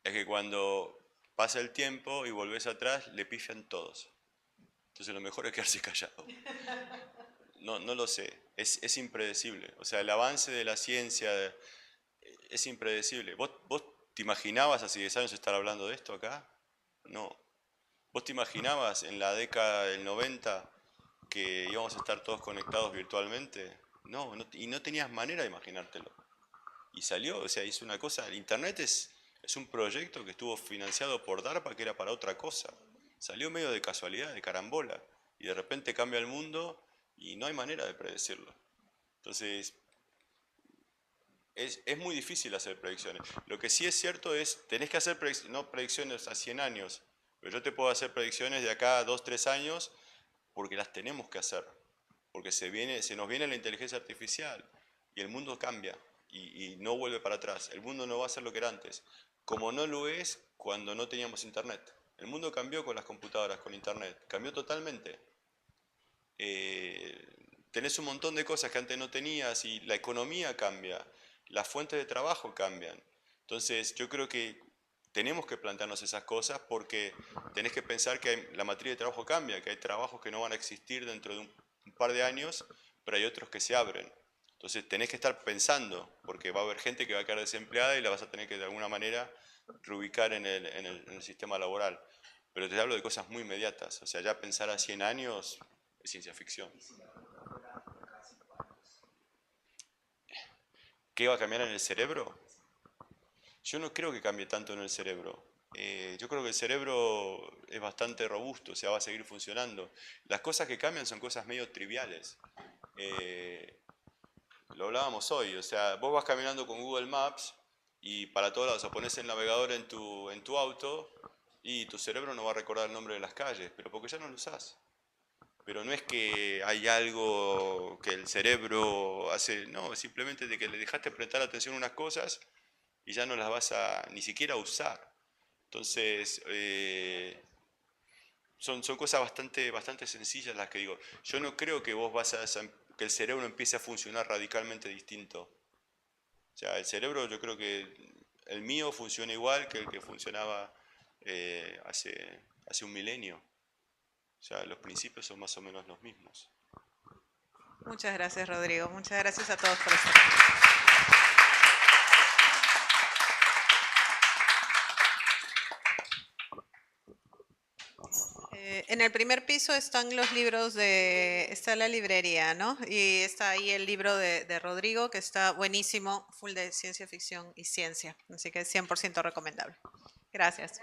es que cuando pasa el tiempo y volvés atrás, le pifian todos. Entonces lo mejor es quedarse callado. No lo sé, es impredecible. O sea, el avance de la ciencia es impredecible. ¿Vos te imaginabas hace 10 años estar hablando de esto acá? No. ¿Vos te imaginabas en la década del 90 que íbamos a estar todos conectados virtualmente? Y no tenías manera de imaginártelo. Y salió, o sea, hizo una cosa. El Internet es un proyecto que estuvo financiado por DARPA que era para otra cosa. Salió medio de casualidad, de carambola. y de repente cambia el mundo y no hay manera de predecirlo. Entonces, es muy difícil hacer predicciones. Lo que sí es cierto es, tenés que hacer no predicciones a 100 años, pero yo te puedo hacer predicciones de acá a 2, 3 años porque las tenemos que hacer, porque se nos viene la inteligencia artificial y el mundo cambia y no vuelve para atrás. El mundo no va a ser lo que era antes, como no lo es cuando no teníamos internet. El mundo cambió con las computadoras, con internet, cambió totalmente. Tenés un montón de cosas que antes no tenías y la economía cambia, las fuentes de trabajo cambian. Entonces yo creo que tenemos que plantearnos esas cosas porque tenés que pensar que la matriz de trabajo cambia, que hay trabajos que no van a existir dentro de un par de años, pero hay otros que se abren. Entonces tenés que estar pensando, porque va a haber gente que va a quedar desempleada y la vas a tener que de alguna manera reubicar en el sistema laboral. Pero te hablo de cosas muy inmediatas, o sea, ya pensar a 100 años es ciencia ficción. ¿Qué va a cambiar en el cerebro? Yo no creo que cambie tanto en el cerebro. Yo creo que el cerebro es bastante robusto, o sea, va a seguir funcionando. Las cosas que cambian son cosas medio triviales. Lo hablábamos hoy, o sea, vos vas caminando con Google Maps y para todos lados, o pones el navegador en tu auto y tu cerebro no va a recordar el nombre de las calles, pero porque ya no lo usás. Pero no es que hay algo que el cerebro hace, no, simplemente de que le dejaste prestar atención a unas cosas y ya no las vas a ni siquiera usar. Entonces, son cosas bastante sencillas las que digo. Yo no creo que vos que el cerebro empiece a funcionar radicalmente distinto. O sea, el cerebro yo creo que el mío funciona igual que el que funcionaba hace un milenio. O sea, los principios son más o menos los mismos. Muchas gracias, Rodrigo. Muchas gracias a todos por estar. En el primer piso están los libros está la librería, ¿no? Y está ahí el libro de Rodrigo, que está buenísimo, full de ciencia ficción y ciencia. Así que es 100% recomendable. Gracias.